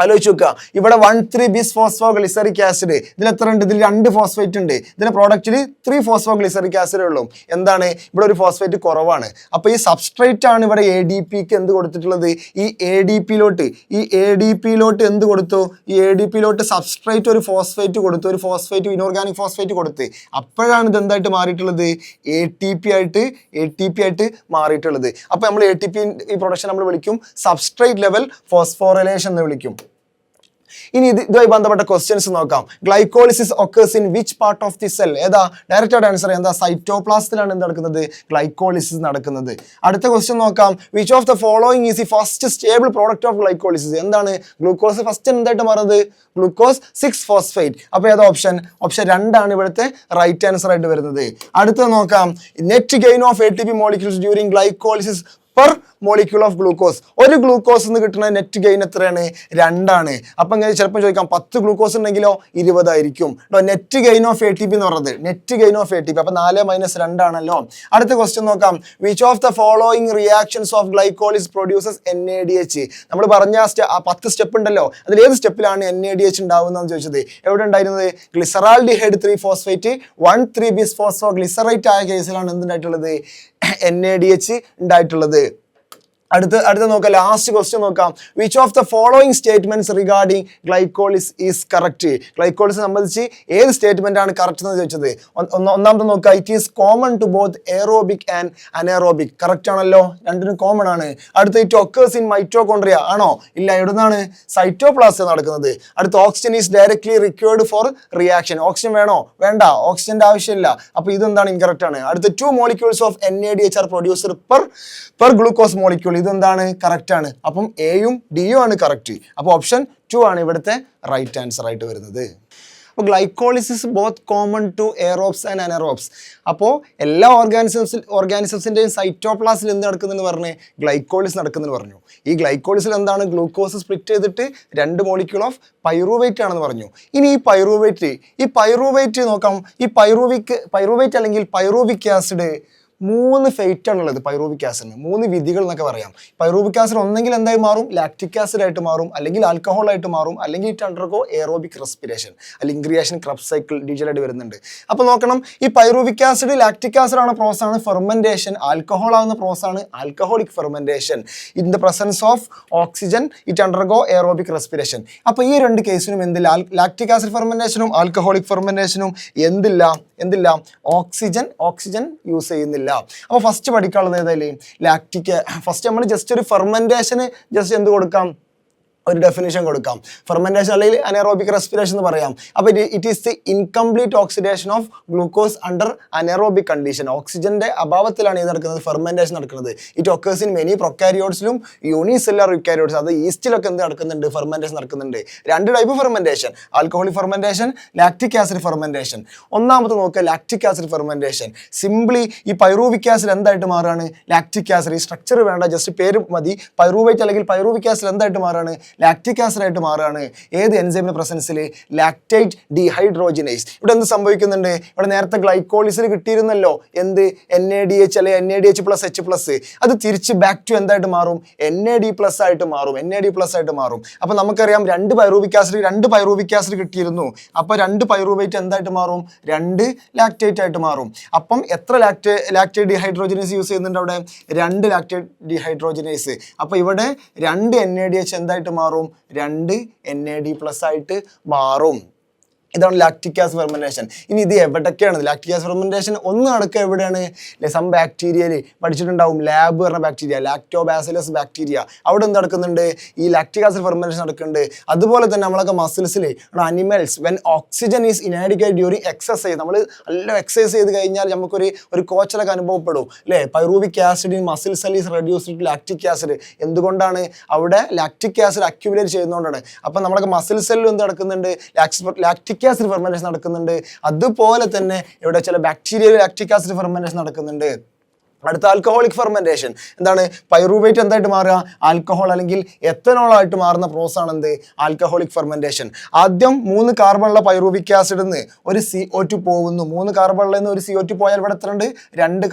ആലോചിച്ച് നോക്കുക, ഇവിടെ 1,3 ബിസ് ഫോസ്ഫോ ഗ്ലിസറിക് ആസിഡ്, ഇതിൽ എത്ര ഉണ്ട്? ഇതിൽ 2 ഫോസ്ഫേറ്റ് ഉണ്ട്. ഇതിന്റെ പ്രോഡക്റ്റിൽ 3 ഫോസ്ഫോ ഗ്ലിസറിക് ആസിഡ് ഉള്ളൂ. എന്താണ്? ഇവിടെ ഒരു ഫോസ്ഫേറ്റ് കുറവാണ്. അപ്പൊ ഈ സബ്സ്ട്രേറ്റ് ആണ് ഇവിടെ ADPക്ക് എന്ത് കൊടുത്തിട്ടുള്ളത്? ഈ ADPയിലോട്ട് എന്ത് കൊടുത്തു? ഈ ADPയിലോട്ട് സബ്സ്ട്രേറ്റ് ഒരു ഫോസ്ഫേറ്റ് കൊടുത്തു, ഒരു ഫോസ്ഫേറ്റ് ഇനോർഗാനിക് ഫോസ്ഫേറ്റ് കൊടുത്ത്. അപ്പോഴാണ് ഇത് എന്തായിട്ട് മാറിയിട്ടുള്ളത്? ATP ആയിട്ട് മാറിയിട്ടുള്ളത്. അപ്പൊ നമ്മൾ ATP ഈ പ്രൊഡക്ഷൻ നമ്മൾ വിളിക്കും സബ്സ്ട്രേറ്റ് ലെവൽ ഫോസ്ഫോറിലേഷൻ എന്ന് വിളിക്കും. ഇനി ഇതുമായി ബന്ധപ്പെട്ട ക്വസ്റ്റ്യൻസ് നോക്കാം. Glycolysis occurs in which part of the cell? ഏതാ? ഡയറക്റ്റ് ആൻസർ എന്താ? സൈറ്റോപ്ലാസത്തിലാണ് എന്ത് നടക്കുന്നത്? ഗ്ലൈക്കോളിസിസ് നടക്കുന്നത്. അടുത്ത ക്വസ്റ്റ്യൻ നോക്കാം. Which of the following is the first stable product of glycolysis? എന്താണ്? ഗ്ലൂക്കോസ് ഫസ്റ്റ് എന്തായിട്ട് മാറുന്നത്? Glucose 6 phosphate. അപ്പോൾ ഏതാ ഓപ്ഷൻ? ഓപ്ഷൻ 2 ആണ് ഇവിടുത്തെ റൈറ്റ് ആൻസർ ആയിട്ട് വരുന്നത്. അടുത്തത് നോക്കാം. Net gain of ATP molecules during glycolysis per molecule of glucose. ഒരു ഗ്ലൂക്കോസ് എന്ന് കിട്ടുന്ന നെറ്റ് ഗെയിൻ എത്രയാണ്? 2 ആണ്. അപ്പൊ ഇങ്ങനെ ചിലപ്പോൾ ചോദിക്കാം 10 ഗ്ലൂക്കോസ് ഉണ്ടെങ്കിലോ 20 ആയിരിക്കും. നെറ്റ് ഗെയിൻ ഓഫ് ATP എന്ന് പറയുന്നത് നെറ്റ് ഗെയിൻ ഓഫ് ATP. അപ്പൊ 4 - 2 ആണല്ലോ. അടുത്ത ക്വസ്റ്റ്യൻ നോക്കാം. Which of the following reactions of glycolysis produces NADH? നമ്മൾ പറഞ്ഞ 10 സ്റ്റെപ്പ് ഉണ്ടല്ലോ, അതിൽ ഏത് സ്റ്റെപ്പിലാണ് NADH ഉണ്ടാവുന്നതെന്ന് ചോദിച്ചത്. എവിടെ ഉണ്ടായിരുന്നത്? Glyceraldehyde 3 phosphate 1,3 bis phospho glycerate ആയ കേസിലാണ് എന്തുണ്ടായിട്ടുള്ളത്? NADH ഉണ്ടായിട്ടുള്ളത്. അടുത്ത നോക്കാം, ലാസ്റ്റ് ക്വസ്റ്റ്യൻ നോക്കാം. Which of the following statements regarding glycolysis is correct? Glycolysis സംബന്ധിച്ച് ഏത് സ്റ്റേറ്റ്മെന്റ് ആണ് കറക്റ്റ് എന്ന് ചോദിച്ചത്? ഒന്നാമത്തെ നോക്കുക, it is common to both aerobic and anaerobic. Correct ആണല്ലോ, രണ്ടിനും കോമൺ ആണ്. അടുത്ത ഇറ്റ് ഒക്കേഴ്സ് ഇൻ മൈറ്റോകോൺട്രിയ ആണോ? ഇല്ല, എവിടുന്നാണ്? സൈറ്റോപ്ലാസം നടക്കുന്നത്. അടുത്ത oxygen is directly required for reaction. Oxygen വേണോ? വേണ്ട, ഓക്സിജന്റെ ആവശ്യമില്ല. അപ്പൊ ഇതെന്താണ്? ഇൻകറക്റ്റ് ആണ്. അടുത്ത 2 molecules of NADH are produced per glucose molecule. ഇതെന്താണ്? കറക്റ്റ് ആണ്. അപ്പം എയും ഡിയും ആണ് കറക്റ്റ്. അപ്പോൾ ഓപ്ഷൻ 2 ആണ് ഇവിടുത്തെ റൈറ്റ് ആൻസർ ആയിട്ട് വരുന്നത്. അപ്പോൾ glycolysis both common to aerobes and anaerobes. അപ്പോൾ എല്ലാ ഓർഗാനിസംസിൻ്റെയും സൈറ്റോപ്ലാസിൽ എന്ത് നടക്കുന്നെന്ന് പറഞ്ഞ്? ഗ്ലൈക്കോളിസ് നടക്കുന്നെന്ന് പറഞ്ഞു. ഈ ഗ്ലൈക്കോളിസിൽ എന്താണ്? ഗ്ലൂക്കോസ് സ്പ്ലിറ്റ് ചെയ്തിട്ട് 2 molecule ഓഫ് പൈറൂവേറ്റ് ആണെന്ന് പറഞ്ഞു. ഇനി ഈ പൈറൂവേറ്റ് നോക്കാം. ഈ പൈറൂവേറ്റ് അല്ലെങ്കിൽ പൈറൂവിക് ആസിഡ് 3 ഫേറ്റ് ആണുള്ളത്. പൈറൂവിക് ആസിഡിന് 3 വിധികൾ എന്നൊക്കെ പറയാം. പൈറൂവിക് ആസിഡ് ഒന്നെങ്കിൽ എന്തായി മാറും? ലാക്റ്റിക് ആസിഡ് ആയിട്ട് മാറും, അല്ലെങ്കിൽ ആൽക്കഹോൾ ആയിട്ട് മാറും, അല്ലെങ്കിൽ ഇറ്റ് അണ്ടർഗോ എയറോബിക് റെസ്പിറേഷൻ അല്ലെങ്കിൽ ഇൻഗ്രിയേഷൻ ക്രബ് സൈക്കിൾ ഡീറ്റെയിലായിട്ട് വരുന്നുണ്ട്. അപ്പോൾ നോക്കണം, ഈ പൈറൂവിക് ആസിഡ് ലാക്റ്റിക് ആസിഡ് ആണ് പ്രോസസ്സാണ് ഫെർമെന്റേഷൻ. ആൽക്കഹോൾ ആവുന്ന പ്രോസസ്സാണ് alcoholic fermentation. In the presence of oxygen it undergo aerobic respiration. അപ്പോൾ ഈ 2 കേസിനും എന്തില്ല? ലാക്റ്റിക് ആസിഡ് ഫെർമെന്റേഷനും ആൽക്കഹോളിക് ഫെർമെന്റേഷനും എന്തില്ല? ഓക്സിജൻ യൂസ് ചെയ്യുന്നില്ല. അപ്പോൾ ഫസ്റ്റ് പഠിക്കാനുള്ളത് ഏതായാലും ഫസ്റ്റ് നമ്മൾ ജസ്റ്റ് ഒരു ഫെർമെന്റേഷന് ജസ്റ്റ് എന്ത് കൊടുക്കാം? ഒരു ഡെഫിനിഷൻ കൊടുക്കാം. ഫെർമെന്റേഷൻ അല്ലെങ്കിൽ അനേറോബിക് റെസ്പിറേഷൻ എന്ന് പറയാം. അപ്പോൾ it is the incomplete oxidation of glucose under anaerobic condition. ഓക്സിജന്റെ അഭാവത്തിലാണ് ഇത് നടക്കുന്നത്, ഫെർമെന്റേഷൻ നടക്കുന്നത്. ഇറ്റ് ഒക്കേഴ്സ് ഇൻ മെനി പ്രൊക്കാരിയോട്സിലും യൂണിസെല്ലുലാർ യുക്കാരിയോട്സ്, അത് ഈസ്റ്റിലൊക്കെ എന്ത് നടക്കുന്നുണ്ട്? ഫെർമെന്റേഷൻ നടക്കുന്നുണ്ട്. 2 type fermentation, alcoholic fermentation, lactic acid fermentation. ഒന്നാമത്തെ നോക്കുക, ലാക്റ്റിക് ആസിഡ് ഫെർമെന്റേഷൻ. സിംപ്ലി ഈ പൈറൂവിക് ആസിഡ് എന്തായിട്ട് മാറാണ്? Lactic acid. ഈ സ്ട്രക്ചർ വേണ്ട, ജസ്റ്റ് പേര് മതി. പൈറൂവേറ്റ് അല്ലെങ്കിൽ പൈറൂവിക് ആസിഡ് എന്തായിട്ട് മാറാണ്? ലാക്റ്റിക് ആസിഡ് ആയിട്ട് മാറുകയാണ്. ഏത് എൻസൈമിന്റെ പ്രസൻസിൽ? Lactate dehydrogenase. ഇവിടെ എന്ത് സംഭവിക്കുന്നുണ്ട്? ഇവിടെ നേരത്തെ ഗ്ലൈക്കോളിസിൽ കിട്ടിയിരുന്നല്ലോ എന്ത്? NADH അല്ലെങ്കിൽ NADH+H+. അത് തിരിച്ച് ബാക്ക് ടു എന്തായിട്ട് മാറും? NAD+ ആയിട്ട് മാറും. അപ്പോൾ നമുക്കറിയാം 2 പൈറൂവിക് ആസിഡ് കിട്ടിയിരുന്നു. അപ്പോൾ 2 പൈറൂവേറ്റ് എന്തായിട്ട് മാറും? 2 ലാക്റ്റേറ്റ് ആയിട്ട് മാറും. അപ്പം എത്ര ലാക്റ്റേറ്റ് ഡീഹൈഡ്രോജിനേസ് യൂസ് ചെയ്യുന്നുണ്ട് അവിടെ? 2 ലാക്റ്റേറ്റ് ഡീഹൈഡ്രോജിനേസ്. അപ്പോൾ ഇവിടെ 2 NADH എന്തായിട്ട് മാറും? 2 NAD+ ആയിട്ട് മാറും. ഇതാണ് ലാക്റ്റിക് ആസിഡ് ഫെർമെന്റേഷൻ. ഇനി ഇത് എവിടൊക്കെയാണ് ലാക്റ്റിക് ആസിഡ് ഫെർമെന്റേഷൻ? ഒന്ന് നടക്കുക എവിടെയാണ്? സം ബാക്ടീരിയയിൽ പഠിച്ചിട്ടുണ്ടാവും, ലാബ് പറഞ്ഞ ബാക്ടീരിയ, ലാക്ടോബാസിലസ് ബാക്ടീരിയ. അവിടെ എന്ത് നടക്കുന്നുണ്ട്? ഈ ലാക്റ്റിക് ആസിഡ് ഫെർമെന്റേഷൻ നടക്കുന്നുണ്ട്. അതുപോലെ തന്നെ നമ്മളൊക്കെ മസിൽസിൽ animals when oxygen is inadequate during exercise, നമ്മൾ നല്ല എക്സസൈസ് ചെയ്ത് കഴിഞ്ഞാൽ നമുക്കൊരു കോച്ചിലൊക്കെ അനുഭവപ്പെടും അല്ലേ? Pyruvic acid in muscle cell is reduced to lactic acid. എന്തുകൊണ്ടാണ്? അവിടെ ലാക്റ്റിക് ആസിഡ് അക്യുമുലേറ്റ് ചെയ്യുന്നതുകൊണ്ടാണ്. അപ്പം നമ്മളൊക്കെ മസിൽ സെല്ലിൽ എന്ത് നടക്കുന്നുണ്ട്? ലാക്റ്റിക് ആസിഡ് ഫെർമെന്റേഷൻ നടക്കുന്നുണ്ട്. അതുപോലെ തന്നെ ഇവിടെ ചില ബാക്ടീരിയയിൽ ലാക്റ്റിക് ആസിഡ് ഫെർമെന്റേഷൻ നടക്കുന്നുണ്ട്. അടുത്ത ആൽക്കഹോളിക് ഫെർമെന്റേഷൻ. എന്താണ്? പൈറൂവേറ്റ് എന്തായിട്ട് മാറുക? ആൽക്കഹോൾ അല്ലെങ്കിൽ എത്തനോളായിട്ട് മാറുന്ന പ്രോസസ്സാണ് എന്ത്? Alcoholic fermentation. ആദ്യം 3 കാർബണുള്ള പൈറൂവിക് ആസിഡിൽ നിന്ന് ഒരു CO2 പോകുന്നു. 3 കാർബണിൽ നിന്ന് ഒരു CO2 പോയാൽ ഇവിടെ എത്ര ഉണ്ട്? 2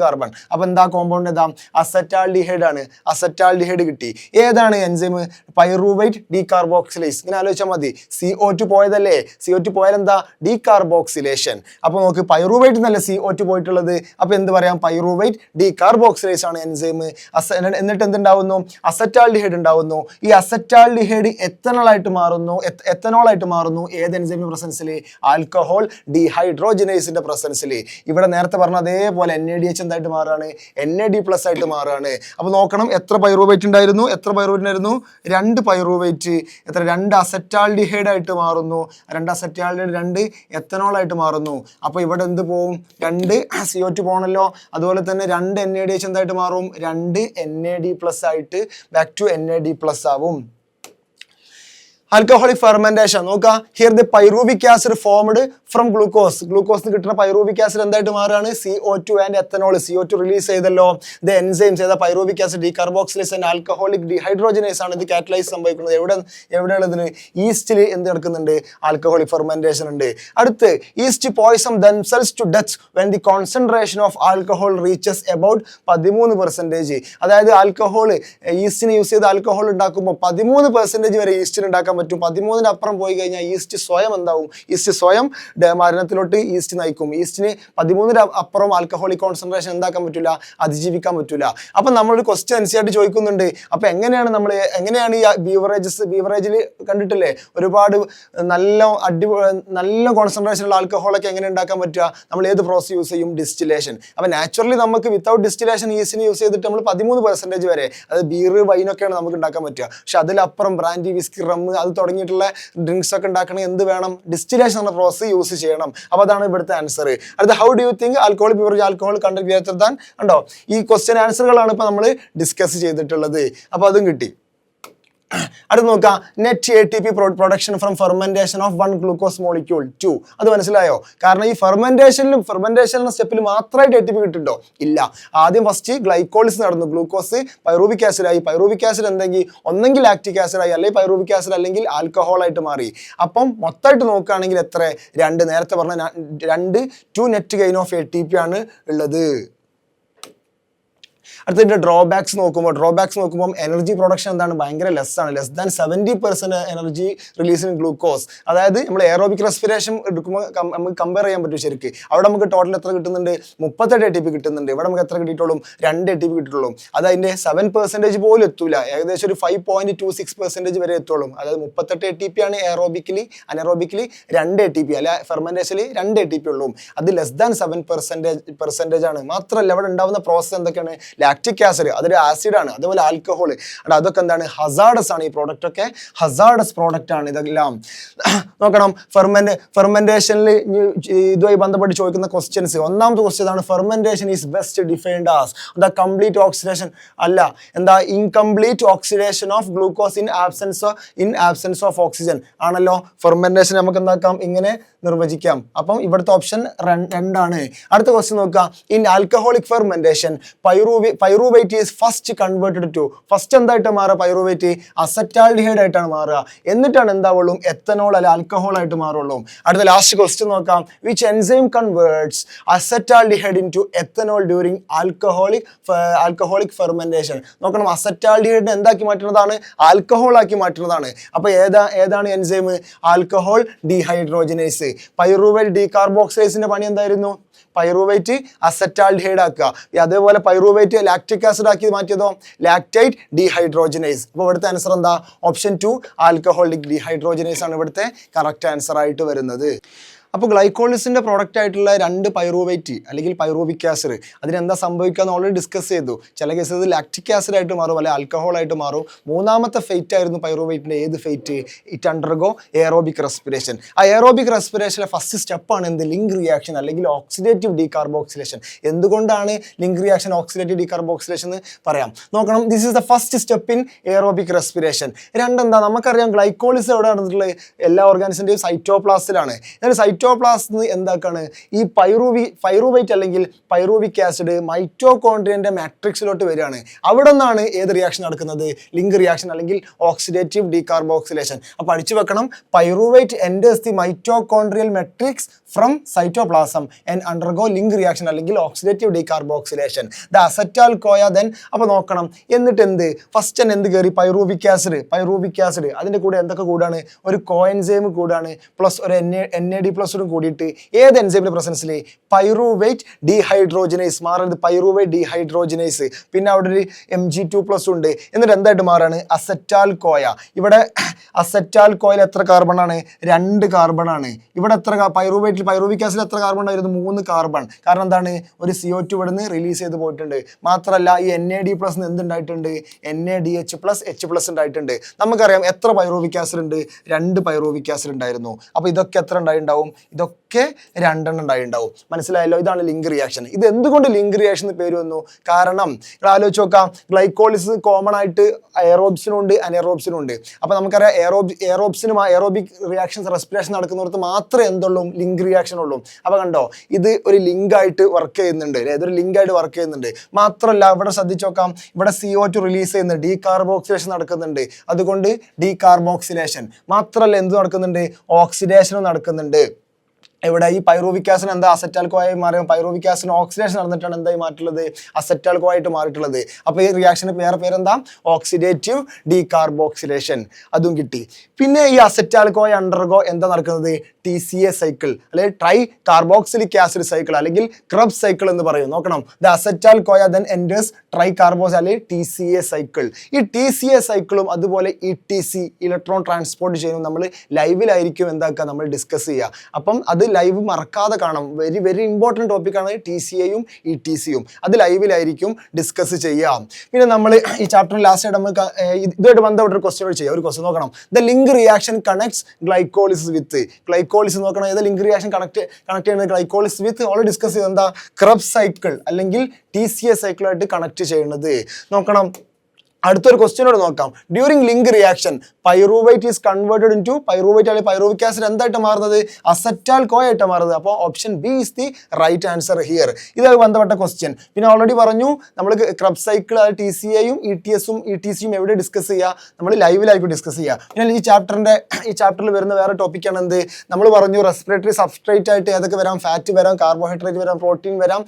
കാർബൺ. അപ്പോൾ എന്താ കോമ്പൗണ്ട്? ഏതാ? അസറ്റാൽഡിഹൈഡ് ആണ്. അസറ്റാൽഡിഹൈഡ് കിട്ടി. ഏതാണ് എൻസൈം? പൈറൂവേറ്റ് ഡീകാർബോക്സിലേസ്. ഇങ്ങനെ ആലോചിച്ചാൽ മതി. CO2 പോയതല്ലേ? CO2 പോയാൽ എന്താ? ഡീകാർബോക്സിലേഷൻ. അപ്പോൾ നോക്ക്, പൈറൂവേറ്റ് എന്നല്ല CO2 പോയിട്ടുള്ളത്. അപ്പോൾ എന്ത് പറയാം? പൈറൂവേറ്റ് ഡീകാർബോക്സിലേസ് ആണ് എൻസൈം. എന്നിട്ട് എന്തുണ്ടാവുന്നു? അസറ്റാൽഡിഹൈഡ് ഉണ്ടാവുന്നു. ഈ അസറ്റാൽഡിഹൈഡ് എത്തനോളായിട്ട് മാറുന്നു. ഏത് എൻസൈമിന്റെ പ്രസൻസിൽ? ആൽക്കഹോൾ ഡീഹൈഡ്രോജിനേസിന്റെ പ്രസൻസിൽ. ഇവിടെ നേരത്തെ പറഞ്ഞ അതേപോലെ NADH എന്തായിട്ട് മാറാണ്? NAD+ ആയിട്ട് മാറാണ്. അപ്പോൾ നോക്കണം, എത്ര പൈറൂവേറ്റ് ഉണ്ടായിരുന്നു? 2 പൈറൂവേറ്റ്. 2 അസറ്റാൽഡിഹൈഡ് ആയിട്ട് മാറുന്നു. 2 അസറ്റാൽഡിഹൈഡ് 2 എത്തനോളായിട്ട് മാറുന്നു. അപ്പോൾ ഇവിടെ എന്ത് പോവും? 2 CO2 പോകണല്ലോ. അതുപോലെ തന്നെ 2 NADH എന്തായിട്ട് മാറും? 2 NAD+ ആയിട്ട് ബാക്ക് ടു NAD+ ആവും. ആൽക്കഹോളിക് ഫെർമെന്റേഷൻ നോക്കുക. Here the pyruvic acid formed from glucose കിട്ടുന്ന പൈറൂവിക് ആസിഡ് എന്തായിട്ട് മാറുകയാണ്? CO2 and ethanol. CO2 release ചെയ്തല്ലോ. ദ എൻസൈംസ് ഏതാ? Pyruvic acid decarboxylase and alcoholic dehydrogenase ആണ് ഇത് കാറ്റലൈസ് സംഭവിക്കുന്നത്. എവിടെയുള്ളതിന്? ഈസ്റ്റിൽ എന്ത് നടക്കുന്നുണ്ട്? ആൽക്കഹോളിക് ഫെർമെന്റേഷൻ ഉണ്ട്. അടുത്ത് yeast poison themselves to death when the concentration of alcohol reaches about 13%. അതായത് ആൽക്കഹോൾ ഈസ്റ്റിന് യൂസ് ചെയ്ത് ആൽക്കഹോൾ ഉണ്ടാക്കുമ്പോൾ 13% വരെ ഈസ്റ്റിന് ഉണ്ടാക്കാൻ പറ്റും. 13ന്റെ അപ്പുറം പോയി കഴിഞ്ഞാൽ ഈസ്റ്റ് സ്വയം എന്താവും? ഈസ്റ്റ് സ്വയം മരണത്തിലോട്ട് ഈസ്റ്റ് നയിക്കും. ഈസ്റ്റിന് 13ന്റെ അപ്പുറം ആൽക്കഹോളിക് കോൺസെൻട്രേഷൻ എന്താക്കാൻ പറ്റില്ല? അതിജീവിക്കാൻ പറ്റില്ല. അപ്പം നമ്മളൊരു ക്വസ്റ്റ്യൻ ആയിട്ട് ചോദിക്കുന്നുണ്ട്, അപ്പം എങ്ങനെയാണ് ഈ ബീവറേജിൽ കണ്ടിട്ടില്ലേ ഒരുപാട് നല്ല കോൺസെൻട്രേഷനുള്ള ആൽക്കഹോളൊക്കെ എങ്ങനെ ഉണ്ടാക്കാൻ പറ്റുക? നമ്മൾ ഏത് പ്രോസസ് യൂസ് ചെയ്യും? ഡിസ്റ്റിലേഷൻ. അപ്പം നാച്ചുറലി നമുക്ക് വിത്തൗട്ട് ഡിസ്റ്റിലേഷൻ ഈസ്റ്റിന് യൂസ് ചെയ്തിട്ട് നമ്മൾ 13% വരെ, അത് ബീർ വൈനൊക്കെയാണ് നമുക്ക് ഉണ്ടാക്കാൻ പറ്റുക. പക്ഷെ അതിലപ്പുറം ബ്രാൻഡി, വിസ്കി, റം അത് തുടങ്ങിയിട്ടുള്ള ഡ്രിങ്ക്സ് ഒക്കെ ഉണ്ടാക്കണമെങ്കിൽ എന്ത് വേണം? ഡിസ്റ്റിലേഷൻ എന്ന പ്രോസസ് യൂസ് ചെയ്യണം. അപ്പോൾ അതാണ് ഇവിടുത്തെ ആൻസർ. അടുത്ത how do you think alcoholic beverage alcohol content greater than? ഉണ്ടോ? ഈ ക്വസ്റ്റ്യൻ ആൻസറുകളാണ് ഇപ്പോൾ നമ്മൾ ഡിസ്കസ് ചെയ്തിട്ടുള്ളത്. അപ്പോൾ അതും കിട്ടി. അടുത്ത് നോക്കാം, net ATP production from fermentation of 1 glucose molecule 2. അത് മനസ്സിലായോ? കാരണം ഈ ഫെർമെന്റേഷൻ സ്റ്റെപ്പിൽ മാത്രമായിട്ട് ATP കിട്ടുന്നുണ്ടോ? ഇല്ല. ആദ്യം ഫസ്റ്റ് ഗ്ലൈക്കോളിസ് നടന്നു, ഗ്ലൂക്കോസ് പൈറൂവിക് ആസിഡായി, പൈറൂവിക് ആസിഡ് ഒന്നെങ്കിൽ ലാക്റ്റിക് ആസിഡായി, അല്ലെങ്കിൽ പൈറൂവിക് ആസിഡ്, അല്ലെങ്കിൽ ആൽക്കഹോൾ ആയിട്ട് മാറി. അപ്പം മൊത്തമായിട്ട് നോക്കുകയാണെങ്കിൽ എത്ര? 2. നേരത്തെ പറഞ്ഞ 2 നെറ്റ് ഗെയിൻ ഓഫ് ATP ആണ് ഉള്ളത്. അടുത്തതിൻ്റെ ഡ്രോബാക്സ് നോക്കുമ്പോൾ എനർജി പ്രൊഡക്ഷൻ എന്താണ്? ഭയങ്കര ലെസ്സാണ്. Less than 70% energy release in glucose. അതായത് നമ്മൾ എയറോബിക് റെസ്പിറേഷൻ എടുക്കുമ്പോൾ നമുക്ക് കമ്പയർ ചെയ്യാൻ പറ്റും ശരിക്ക്. അവിടെ നമുക്ക് ടോട്ടൽ എത്ര കിട്ടുന്നുണ്ട്? 38 ATP കിട്ടുന്നുണ്ട്. ഇവിടെ നമുക്ക് എത്ര കിട്ടിയിട്ടുള്ളൂ? 2 ATP കിട്ടിയിട്ടുള്ളൂ. അത് അതിൻ്റെ 7% പോലും എത്തൂല. ഏകദേശം ഒരു 5.26% വരെ എത്തുള്ളൂ. അതായത് 38 ATP ആണ് എയറോബിക്കലി. അനറോബിക്കലി 2 ATP, അല്ല ഫെർമെന്റേഷനിൽ 2 ATP ഉള്ളൂ. അത് ലെസ് ദാൻ 7% ആണ്. മാത്രമല്ല ഇവിടെ ഉണ്ടാവുന്ന പ്രോസസ്സ് എന്തൊക്കെയാണ്? ലാക്റ്റിക് ആസിഡ്, അതൊരു ആസിഡാണ്. അതുപോലെ ആൽക്കഹോൾ, അതൊക്കെ എന്താണ്? ഹസാർഡസ് ആണ്. ഈ പ്രോഡക്റ്റ് ഒക്കെ ഹസാർഡസ് പ്രോഡക്റ്റ് ആണ്. ഇതെല്ലാം നോക്കണം. ഫെർമെന്റേഷനിൽ ഇതുമായി ബന്ധപ്പെട്ട് ചോദിക്കുന്ന ക്വസ്റ്റ്യൻസ്, ഒന്നാമത്തെ ക്വസ്റ്റ്യൻ ആണ് fermentation is best defined as the complete oxidation, അല്ല എന്താ? Incomplete oxidation of glucose in absence of oxygen ആണല്ലോ. ഫെർമെന്റേഷൻ നമുക്ക് എന്താക്കാം? ഇങ്ങനെ നിർവചിക്കാം. അപ്പം ഇവിടുത്തെ ഓപ്ഷൻ 2 ആണ്. അടുത്ത ക്വസ്റ്റ്യൻ നോക്കുക. In alcoholic fermentation pyruvate is first converted to, first എന്തായിട്ട് മാറുക? പൈറൂവേറ്റ് അസറ്റാൽഡിഹൈഡ് ആയിട്ടാണ് മാറുക. എന്നിട്ടാണ് എന്താവുള്ളൂ? എത്തനോൾ അല്ല ആൽക്കഹോൾ ആയിട്ട് മാറുള്ളൂ. അടുത്ത ലാസ്റ്റ് ക്വസ്റ്റ്യൻ നോക്കാം. Which enzyme converts acetaldehyde into ethanol during alcoholic fermentation? നോക്കണം. അസറ്റാൽഡിഹൈഡിനെ എന്താക്കി മാറ്റുന്നതാണ്? ആൽക്കഹോൾ ആക്കി മാറ്റുന്നതാണ്. അപ്പോൾ ഏതാണ് എൻസൈം? Alcohol dehydrogenase. പൈറൂവേറ്റ് ഡീകാർബോക്സിലേസിന്റെ പണി എന്തായിരുന്നു? പൈറൂവേറ്റ് അസറ്റാൽഡിഹൈഡ് ആക്കുക. അതേപോലെ പൈറൂവേറ്റ് ലാക്റ്റിക് ആസിഡ് ആക്കി മാറ്റിയതോ? ലാക്റ്റൈറ്റ് ഡീഹൈഡ്രോജനേസ്. അപ്പോൾ ഇവിടുത്തെ ആൻസർ എന്താ? ഓപ്ഷൻ 2 ആൽക്കഹോളിക് ഡീഹൈഡ്രോജനേസ് ആണ് ഇവിടുത്തെ കറക്റ്റ് ആൻസർ ആയിട്ട് വരുന്നത്. അപ്പോൾ ഗ്ലൈക്കോളിസിൻ്റെ പ്രോഡക്റ്റ് ആയിട്ടുള്ള 2 പൈറൂവേറ്റ് അല്ലെങ്കിൽ പൈറൂവിക് ആസിഡ് അതിനെന്താ സംഭവിക്കുക എന്ന് ഓൾറെഡി ഡിസ്കസ് ചെയ്തു. ചില കേസസ് ഇത് ലാക്റ്റിക് ആസിഡ് ആയിട്ട് മാറും, അല്ലെങ്കിൽ ആൽക്കഹോൾ ആയിട്ട് മാറും. മൂന്നാമത്തെ ഫേറ്റ് ആയിരുന്നു പൈറൂവേറ്റിൻ്റെ. ഏത് fate? It undergo aerobic respiration. ആ എയറോബിക് റെസ്പിറേഷനിലെ ഫസ്റ്റ് സ്റ്റെപ്പാണ് എന്ത്? ലിങ്ക് റിയാക്ഷൻ അല്ലെങ്കിൽ ഓക്സിഡേറ്റീവ് ഡീകാർബോക്സിലേഷൻ. എന്തുകൊണ്ടാണ് ലിങ്ക് റിയാക്ഷൻ ഓക്സിഡേറ്റീവ് ഡീകാർബോക്സിലേഷൻ എന്ന് പറയാം. നോക്കണം. This is the first step in aerobic respiration. രണ്ടെന്താ? നമുക്കറിയാം ഗ്ലൈക്കോളിസ് എവിടെ നടന്നിട്ടുള്ളത്? എല്ലാ ഓർഗാനിസിൻ്റെയും സൈറ്റോപ്ലാസ്റ്റിലാണ്. സൈറ്റോപ്ലാസ്റ്റിൽ എന്താക്കാണ്? ഈ പൈറൂവേറ്റ് അല്ലെങ്കിൽ പൈറൂവിക് ആസിഡ് മൈറ്റോകോൺഡ്രിയന്റെ മാട്രിക്സിലോട്ട് വരികയാണ്. അവിടെ നിന്നാണ് ഏത് റിയാക്ഷൻ നടക്കുന്നത്? ലിങ്ക് റിയാക്ഷൻ അല്ലെങ്കിൽ ഓക്സിഡേറ്റീവ് ഡീകാർബോക്സിലേഷൻ. അപ്പോൾ പഠിച്ചു വെക്കണം. Pyruvate enters the mitochondrial matrix from cytoplasm and undergo link reaction അല്ലെങ്കിൽ oxidative decarboxylation. The acetyl CoA then. അപ്പോൾ നോക്കണം. എന്നിട്ട് എന്ത്? ഫസ്റ്റ് തന്നെ എന്ത് കയറി? Pyruvic acid. അതിൻ്റെ കൂടെ എന്തൊക്കെ കൂടാണ്? ഒരു കോഎൻസൈം കൂടാണ്, പ്ലസ് ഒരു NAD+ കൂടിയിട്ട് ഏത് എൻസൈമിന്റെ പ്രസൻസിൽ? പൈറൂവേറ്റ് ഡീഹൈഡ്രോജനേസ് മാറുന്നത് പൈറൂവേറ്റ് ഡീഹൈഡ്രോജനേസ്. പിന്നെ അവിടെ ഒരു Mg2+ ഉണ്ട്. എന്നിട്ട് എന്തായിട്ട് മാറാണ്? അസറ്റാൽ കോയ. ഇവിടെ അസറ്റാൽ കോയിൽ എത്ര കാർബൺ ആണ്? 2 കാർബൺ ആണ്. ഇവിടെ എത്ര? പൈറൂവിക് ആസിഡ് എത്ര കാർബൺ ആയിരുന്നു? 3 കാർബൺ. കാരണം എന്താണ്? ഒരു CO2 ഇവിടെ നിന്ന് റിലീസ് ചെയ്ത് പോയിട്ടുണ്ട്. മാത്രമല്ല ഈ NAD+ എന്തുണ്ടായിട്ടുണ്ട്? NADH+H+ ഉണ്ടായിട്ടുണ്ട്. നമുക്കറിയാം എത്ര പൈറൂവിക് ആസിഡ് ഉണ്ട്? 2 പൈറൂവിക് ആസിഡ് ഉണ്ടായിരുന്നു. അപ്പോൾ ഇതൊക്കെ എത്ര ഉണ്ടായിട്ടുണ്ടാവും? ഇതൊക്കെ 2 ഉണ്ടായിട്ടുണ്ടാവും. മനസ്സിലായല്ലോ? ഇതാണ് ലിങ്ക് റിയാക്ഷൻ. ഇത് എന്തുകൊണ്ട് ലിങ്ക് റിയാക്ഷൻ എന്ന് പേര് വന്നു? കാരണം നിങ്ങൾ ആലോചിച്ച് നോക്കാം. ഗ്ലൈക്കോളിസ് കോമൺ ആയിട്ട് എയറോബ്സിനും ഉണ്ട് അനറോബ്സിനും ഉണ്ട്. അപ്പോൾ നമുക്കറിയാം എയറോബ്സിനും എയറോബിക് റിയാക്ഷൻസ് റെസ്പിറേഷൻ നടക്കുന്നവർക്ക് മാത്രമേ എന്തുള്ളൂ? ലിങ്ക് റിയാക്ഷൻ ഉള്ളൂ. അപ്പോൾ കണ്ടോ, ഇത് ഒരു ലിങ്ക് ആയിട്ട് വർക്ക് ചെയ്യുന്നുണ്ട്. ഇതൊരു ലിങ്ക് ആയിട്ട് വർക്ക് ചെയ്യുന്നുണ്ട്. മാത്രമല്ല ഇവിടെ ശ്രദ്ധിച്ച് നോക്കാം. ഇവിടെ CO2 റിലീസ് ചെയ്യുന്നുണ്ട്, ഡീകാർബോക്സിലേഷൻ നടക്കുന്നുണ്ട്. അതുകൊണ്ട് ഡീകാർബോക്സിലേഷൻ മാത്രമല്ല എന്ത് നടക്കുന്നുണ്ട്? ഓക്സിഡേഷനും നടക്കുന്നുണ്ട്. ഇവിടെ ഈ പൈറൂവിക് ആസിഡ് എന്താ അസറ്റാൽക്കോ ആയി മാറിയ പൈറൂവിക് ആസിഡ് ഓക്സിഡേഷൻ നടന്നിട്ടാണ് എന്തായി മാറ്റുള്ളത് അസറ്റാൽക്കോ ആയിട്ട് മാറിയിട്ടുള്ളത്. അപ്പോൾ ഈ റിയാക്ഷന് വേറെ പേരെന്താ ഓക്സിഡേറ്റീവ് ഡീകാർബോക്സിലേഷൻ, അതും കിട്ടി. പിന്നെ ഈ അസറ്റാൽക്കോ അണ്ടർഗോ എന്താ നടക്കുന്നത് TCA സൈക്കിൾ അല്ലെങ്കിൽ ട്രൈ കാർബോക്സിലിക് ആസിഡ് സൈക്കിൾ അല്ലെങ്കിൽ ക്രബ് സൈക്കിൾ എന്ന് പറയും. നോക്കണം, ദ അസറ്റാൽക്കോ ദെൻ എൻറ്റേഴ്സ് ട്രൈ കാർബോക്സ് അല്ലെങ്കിൽ TCA സൈക്കിൾ. ഈ TCA സൈക്കിളും അതുപോലെ ETC ഇലക്ട്രോൺ ട്രാൻസ്പോർട്ട് ചെയ്യുന്നത് നമ്മൾ ലൈവിലായിരിക്കും എന്താക്കുക നമ്മൾ ഡിസ്കസ് ചെയ്യുക. അപ്പം അത് ലൈവ് മറക്കാതെ കാണാം. വെരി വെരി ഇമ്പോർട്ടൻറ്റ് ടോപ്പിക്കാണ് TCAയും ETCയും. അത് ലൈവിലായിരിക്കും ഡിസ്കസ് ചെയ്യാം. പിന്നെ നമ്മൾ ഈ ചാപ്റ്റർ ലാസ്റ്റ് ആയിട്ട് നമുക്ക് ഇതുമായിട്ട് ബന്ധപ്പെട്ട ഒരു ക്വസ്റ്റ്യൻ ചെയ്യാം. ഒരു ക്വസ്റ്റ്യൻ നോക്കണം, the link reaction connects glycolysis with glycolysis നോക്കണം. ഏത് ലിങ്ക് റിയാക്ഷൻ കണക്ട് ചെയ്യുന്നത് ഗ്ലൈക്കോളിസിസ് വിത്ത് ഓൾറെഡി ഡിസ്കസ് ചെയ്ത് എന്താ ക്രബ് സൈക്കിൾ അല്ലെങ്കിൽ TCA സൈക്കിളായിട്ട് കണക്ട് ചെയ്യുന്നത് നോക്കണം. അടുത്തൊരു ക്വസ്റ്റ്യനോട് നോക്കാം. During link reaction pyruvate is converted in to pyruvate അല്ലെങ്കിൽ പൈറൂവിക് ആസിഡ് എന്തായിട്ട് മാറുന്നത് അസറ്റാൽക്കോ ആയിട്ട് മാറുന്നത്. അപ്പോൾ option B is the right answer here. ഇതുമായി ബന്ധപ്പെട്ട ക്വസ്റ്റ്യൻ. പിന്നെ ഓൾറെഡി പറഞ്ഞു നമ്മൾ ക്രബ് സൈക്കിൾ TCAയും ETSും ETCയും എവിടെ ഡിസ്കസ് ചെയ്യുക നമ്മൾ ലൈവിലായിരിക്കും ഡിസ്കസ് ചെയ്യുക. പിന്നെ ഈ ചാപ്റ്ററിൽ വരുന്ന വേറെ ടോപ്പിക്കാണ് എന്ത് നമ്മൾ പറഞ്ഞു റെസ്പിറേറ്ററി സബ്സ്ട്രേറ്റ് ആയിട്ട് ഏതൊക്കെ വരാം ഫാറ്റ് വരാം കാർബോഹൈഡ്രേറ്റ് വരാം പ്രോട്ടീൻ വരാം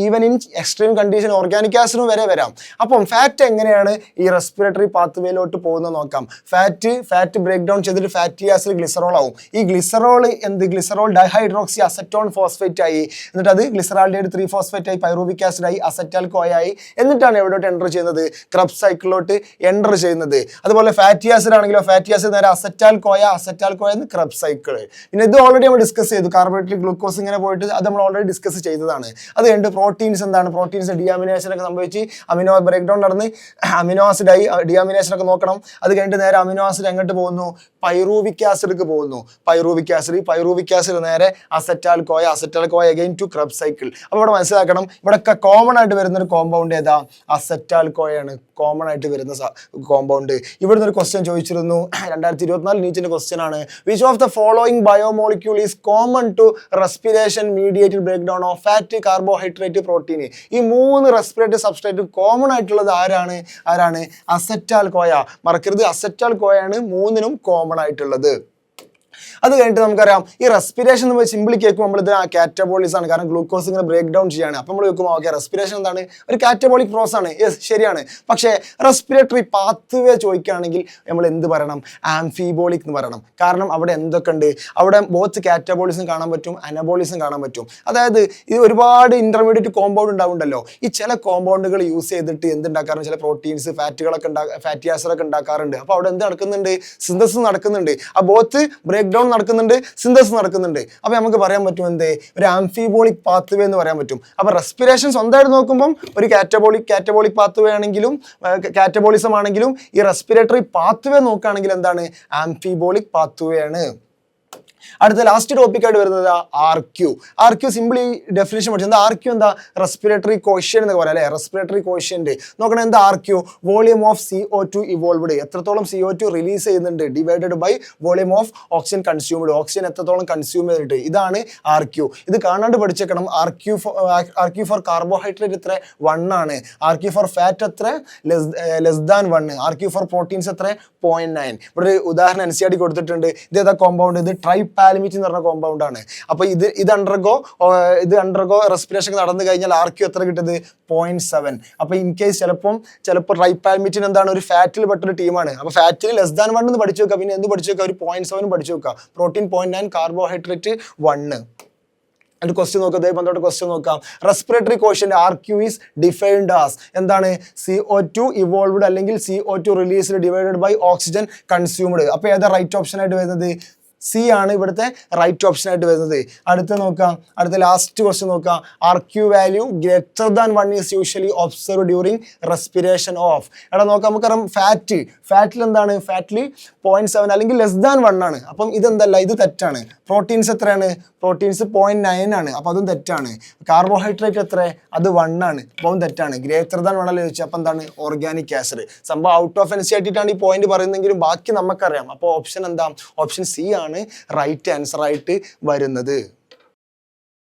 even in extreme condition organic ആസിഡും വരെ വരാം. അപ്പം ഫാറ്റ് എങ്ങനെയാണ് ഈ റെസ്പിറേറ്ററി പാത്വേയിലോട്ട് പോകുന്നത് നോക്കാം. ഫാറ്റ് ബ്രേക്ക് ഡൗൺ ചെയ്തിട്ട് ഫാറ്റി ആസിഡ് ഗ്ലിസറോൾ ആവും. ഈ ഗ്ലിസറോൾ ഡൈഹൈഡ്രോക്സി അസറ്റോൺ ഫോസ്ഫേറ്റ് ആയി, എന്നിട്ട് അത് ഗ്ലിസറാൾഡിഹൈഡ് 3-ഫോസ്ഫേറ്റ് ആയി പൈറൂവിക് ആസിഡ് ആയി അസറ്റാൽക്കോ ആയി, എന്നിട്ടാണ് എവിടോട്ട് എൻ്റർ ചെയ്യുന്നത് ക്രബ് സൈക്കിളിലോട്ട് എൻ്റർ ചെയ്യുന്നത്. അതുപോലെ ഫാറ്റി ആസിഡ് ആണെങ്കിലോ ഫാറ്റി ആസിഡ് നേരെ അസറ്റാൽക്കോ എന്ന് ക്രബ് സൈക്കിൾ. പിന്നെ ഇത് ഓൾറെഡി നമ്മൾ ഡിസ്കസ് ചെയ്തു. കാർബോഹൈഡ്രേറ്റ് ഗ്ലൂക്കോസ് ഇങ്ങനെ പോയിട്ട് അത് നമ്മൾ ഓൾറെഡി ഡിസ്കസ് ചെയ്തതാണ്. അത് കഴിഞ്ഞിട്ട് പ്രോട്ടീൻസ് എന്താണ് പ്രോട്ടീൻസ് ഡിയാമിനേഷൻ ഒക്കെ സംഭവിച്ച് അമിനോ ബ്രേക്ക് ഡൗൺ നടന്ന് അമിനോ ആസിഡ് ആയി ഡിയാമിനേഷൻ ഒക്കെ നോക്കണം. അത് കഴിഞ്ഞിട്ട് നേരെ അമിനോ ആസിഡ് എങ്ങോട്ട് പോകുന്നു പൈറൂവിക് ആസിഡിലേക്ക് പോകുന്നു. പൈറൂവിക് ആസിഡ് നേരെ അസറ്റാൽക്കോ അഗൈൻ ടു ക്രബ് സൈക്കിൾ. അപ്പോൾ ഇവിടെ മനസ്സിലാക്കണം ഇവിടെയൊക്കെ കോമൺ ആയിട്ട് വരുന്ന ഒരു കോമ്പൗണ്ട് ഏതാ അസറ്റാൽക്കോയാണ് കോമൺ ആയിട്ട് വരുന്ന കോമ്പൗണ്ട്. ഇവിടുന്ന് ഒരു ക്വസ്റ്റ്യൻ ചോദിച്ചിരുന്നു 2024 നീറ്റിന്റെ ക്വസ്റ്റ്യൻ ആണ്. Which of the following biomolecule is common to respiration mediated break down of fat carbohydrate protein. ഈ 3 റെസ്പിറേറ്ററി സബ്സ്ട്രേറ്റ് കോമൺ ആയിട്ടുള്ളത് ആരാണ് അസറ്റാൽക്കോയ. മറക്കരുത് അസറ്റാൽക്കോയാണ് 3നും കോമൺ ആയിട്ടുള്ളത്. അത് കഴിഞ്ഞിട്ട് നമുക്കറിയാം ഈ റെസ്പിറേഷൻ നമ്മൾ സിംപിളി കേൾക്കുമ്പോൾ നമ്മൾ ഇത് കാറ്റബോളിക്സ് ആണ്, കാരണം ഗ്ലൂക്കോസ് ഇങ്ങനെ ബ്രേക്ക് ഡൗൺ ചെയ്യാണ്. അപ്പോൾ നമ്മൾ കേൾക്കുമ്പോൾ ഓക്കെ റെസ്പിറേഷൻ എന്താണ് ഒരു കാറ്റബോളിക് പ്രോസസ് ആണ്. യെസ് ശരിയാണ്. പക്ഷേ റെസ്പിറേറ്ററി പാത്വേ ചോദിക്കുകയാണെങ്കിൽ നമ്മൾ എന്ത് പറയണം ആംഫിബോളിക് എന്ന് പറയണം. കാരണം അവിടെ എന്തൊക്കെ ഉണ്ട്, അവിടെ ബോത്ത് കാറ്റബോളിസം കാണാൻ പറ്റും അനബോളിസം കാണാൻ പറ്റും. അതായത് ഇത് ഒരുപാട് ഇന്റർമീഡിയറ്റ് കോമ്പൗണ്ട് ഉണ്ടാവുണ്ടല്ലോ. ഈ ചില കോമ്പൗണ്ടുകൾ യൂസ് ചെയ്തിട്ട് എന്തുണ്ടാക്കാറുണ്ട് ചില പ്രോട്ടീൻസ് ഫാറ്റി ആസിഡൊക്കെ ഉണ്ടാക്കാറുണ്ട്. അപ്പോൾ അവിടെ എന്ത് നടക്കുന്നുണ്ട് സിന്തസിസ് നടക്കുന്നുണ്ട്. ആ ബോത്ത് ബ്രേക്ക് ഡൗൺ നടക്കുന്നുണ്ട് സിന്തസിസ് നടക്കുന്നുണ്ട്. അപ്പോൾ നമുക്ക് പറയാൻ പറ്റും എന്തേ ഒരു ആംഫിബോളിക് പാത്വേ എന്ന് പറയാൻ പറ്റും. അപ്പോൾ റെസ്പിറേഷൻ സ്വന്തമായിട്ട് നോക്കുമ്പോൾ ഒരു കാറ്റബോളിക് പാത്വേ ആണെങ്കിലും കാറ്റബോളിസം ആണെങ്കിലും ഈ റെസ്പിറേറ്ററി പാത്വേ നോക്കുകയാണെങ്കിൽ എന്താണ് ആംഫിബോളിക് പാത്വേ ആണ്. അടുത്ത ലാസ്റ്റ് ടോപ്പിക്കായിട്ട് വരുന്നത് RQ സിംപിളി ഡെഫിനേഷൻ പഠിച്ചത്. RQ എന്താ റെസ്പിറേറ്ററി കോഷ്യന്റ് എന്നൊക്കെ പറയാം അല്ലേ. റെസ്പിറേറ്ററി കോഷ്യന്റ് നോക്കണം എന്താ RQ volume of CO2 evolved. എത്രത്തോളം CO2 റിലീസ് ചെയ്യുന്നുണ്ട് divided by volume of oxygen consumed. Oxygen എത്രത്തോളം കൺസ്യൂം ചെയ്തിട്ട് ഇതാണ് RQ. ഇത് കാണാണ്ട് പഠിച്ചേക്കണം. RQ ഫോർ കാർബോഹൈഡ്രേറ്റ് എത്ര 1 ആണ്. RQ ഫോർ ഫാറ്റ് എത്ര less than 1. RQ for proteins എത്ര 0.9. ഇവിടെ ഒരു ഉദാഹരണം NCERT കൊടുത്തിട്ടുണ്ട്. ഇത് ഏതാ കോമ്പൗണ്ട് ഇത് ട്രൈപാലമിറ്റ് എന്ന് പറഞ്ഞ കോമ്പൗണ്ട് ആണ്. അപ്പോൾ ഇത് അണ്ടർഗോ റെസ്പിറേഷൻ നടന്നു കഴിഞ്ഞാൽ RQ എത്ര കിട്ടുന്നത് 0.7. അപ്പോൾ ഇൻ കേസ് ചിലപ്പോൾ ട്രൈപാലമിറ്റിന് എന്താണ് ഒരു ഫാറ്റിൽ പെട്ടൊരു ടീമാണ്. അപ്പോൾ ഫാറ്റിൽ ലെസ് ദാൻ 1 എന്ന് പഠിച്ചു വെക്കുക. പിന്നെ എന്ത് പഠിച്ചു വെക്കുക ഒരു 0.7 പഠിച്ചു വെക്കുക. Protein 0.9 carbohydrate 1. അതിന്റെ ക്വസ്റ്റ്യൻ നോക്കാം. ബന്ധപ്പെട്ട ക്വസ്റ്റ്യൻ നോക്കാം. Respiratory quotient RQ is defined as എന്താണ് CO2 ഇവോൾവ്ഡ് അല്ലെങ്കിൽ CO2 released divided by oxygen consumed. അപ്പോൾ ഏതാ റൈറ്റ് ഓപ്ഷൻ ആയിട്ട് വരുന്നത് C ആണ് ഇവിടുത്തെ റൈറ്റ് ഓപ്ഷൻ ആയിട്ട് വരുന്നത്. അടുത്ത ലാസ്റ്റ് ക്വസ്റ്റ്യൻ നോക്കാം. RQ value greater than 1 is usually observe during respiration of. നോക്കാം നമുക്കറിയാം ഫാറ്റിൽ എന്താണ് ഫാറ്റിൽ 0.7 അല്ലെങ്കിൽ ലെസ് ദാൻ 1 ആണ്. അപ്പം ഇതെന്തല്ല ഇത് തെറ്റാണ്. പ്രോട്ടീൻസ് എത്രയാണ് പ്രോട്ടീൻസ് 0.9 ആണ്. അപ്പോൾ അതും തെറ്റാണ്. കാർബോഹൈഡ്രേറ്റ് എത്ര അത് 1 ആണ്. അപ്പം തെറ്റാണ്. ഗ്രേറ്റർ ദാൻ 1 അല്ലേ ചോദിച്ചാൽ അപ്പം എന്താണ് ഓർഗാനിക് ആസിഡ്. സംഭവം ഔട്ട് ഓഫ് NCERT ആണ് ഈ പോയിന്റ് പറയുന്നെങ്കിലും ബാക്കി നമുക്കറിയാം. അപ്പോൾ ഓപ്ഷൻ എന്താ ഓപ്ഷൻ C ആണ് റൈറ്റ് ആൻസർ ആയിട്ട് വരുന്നത്.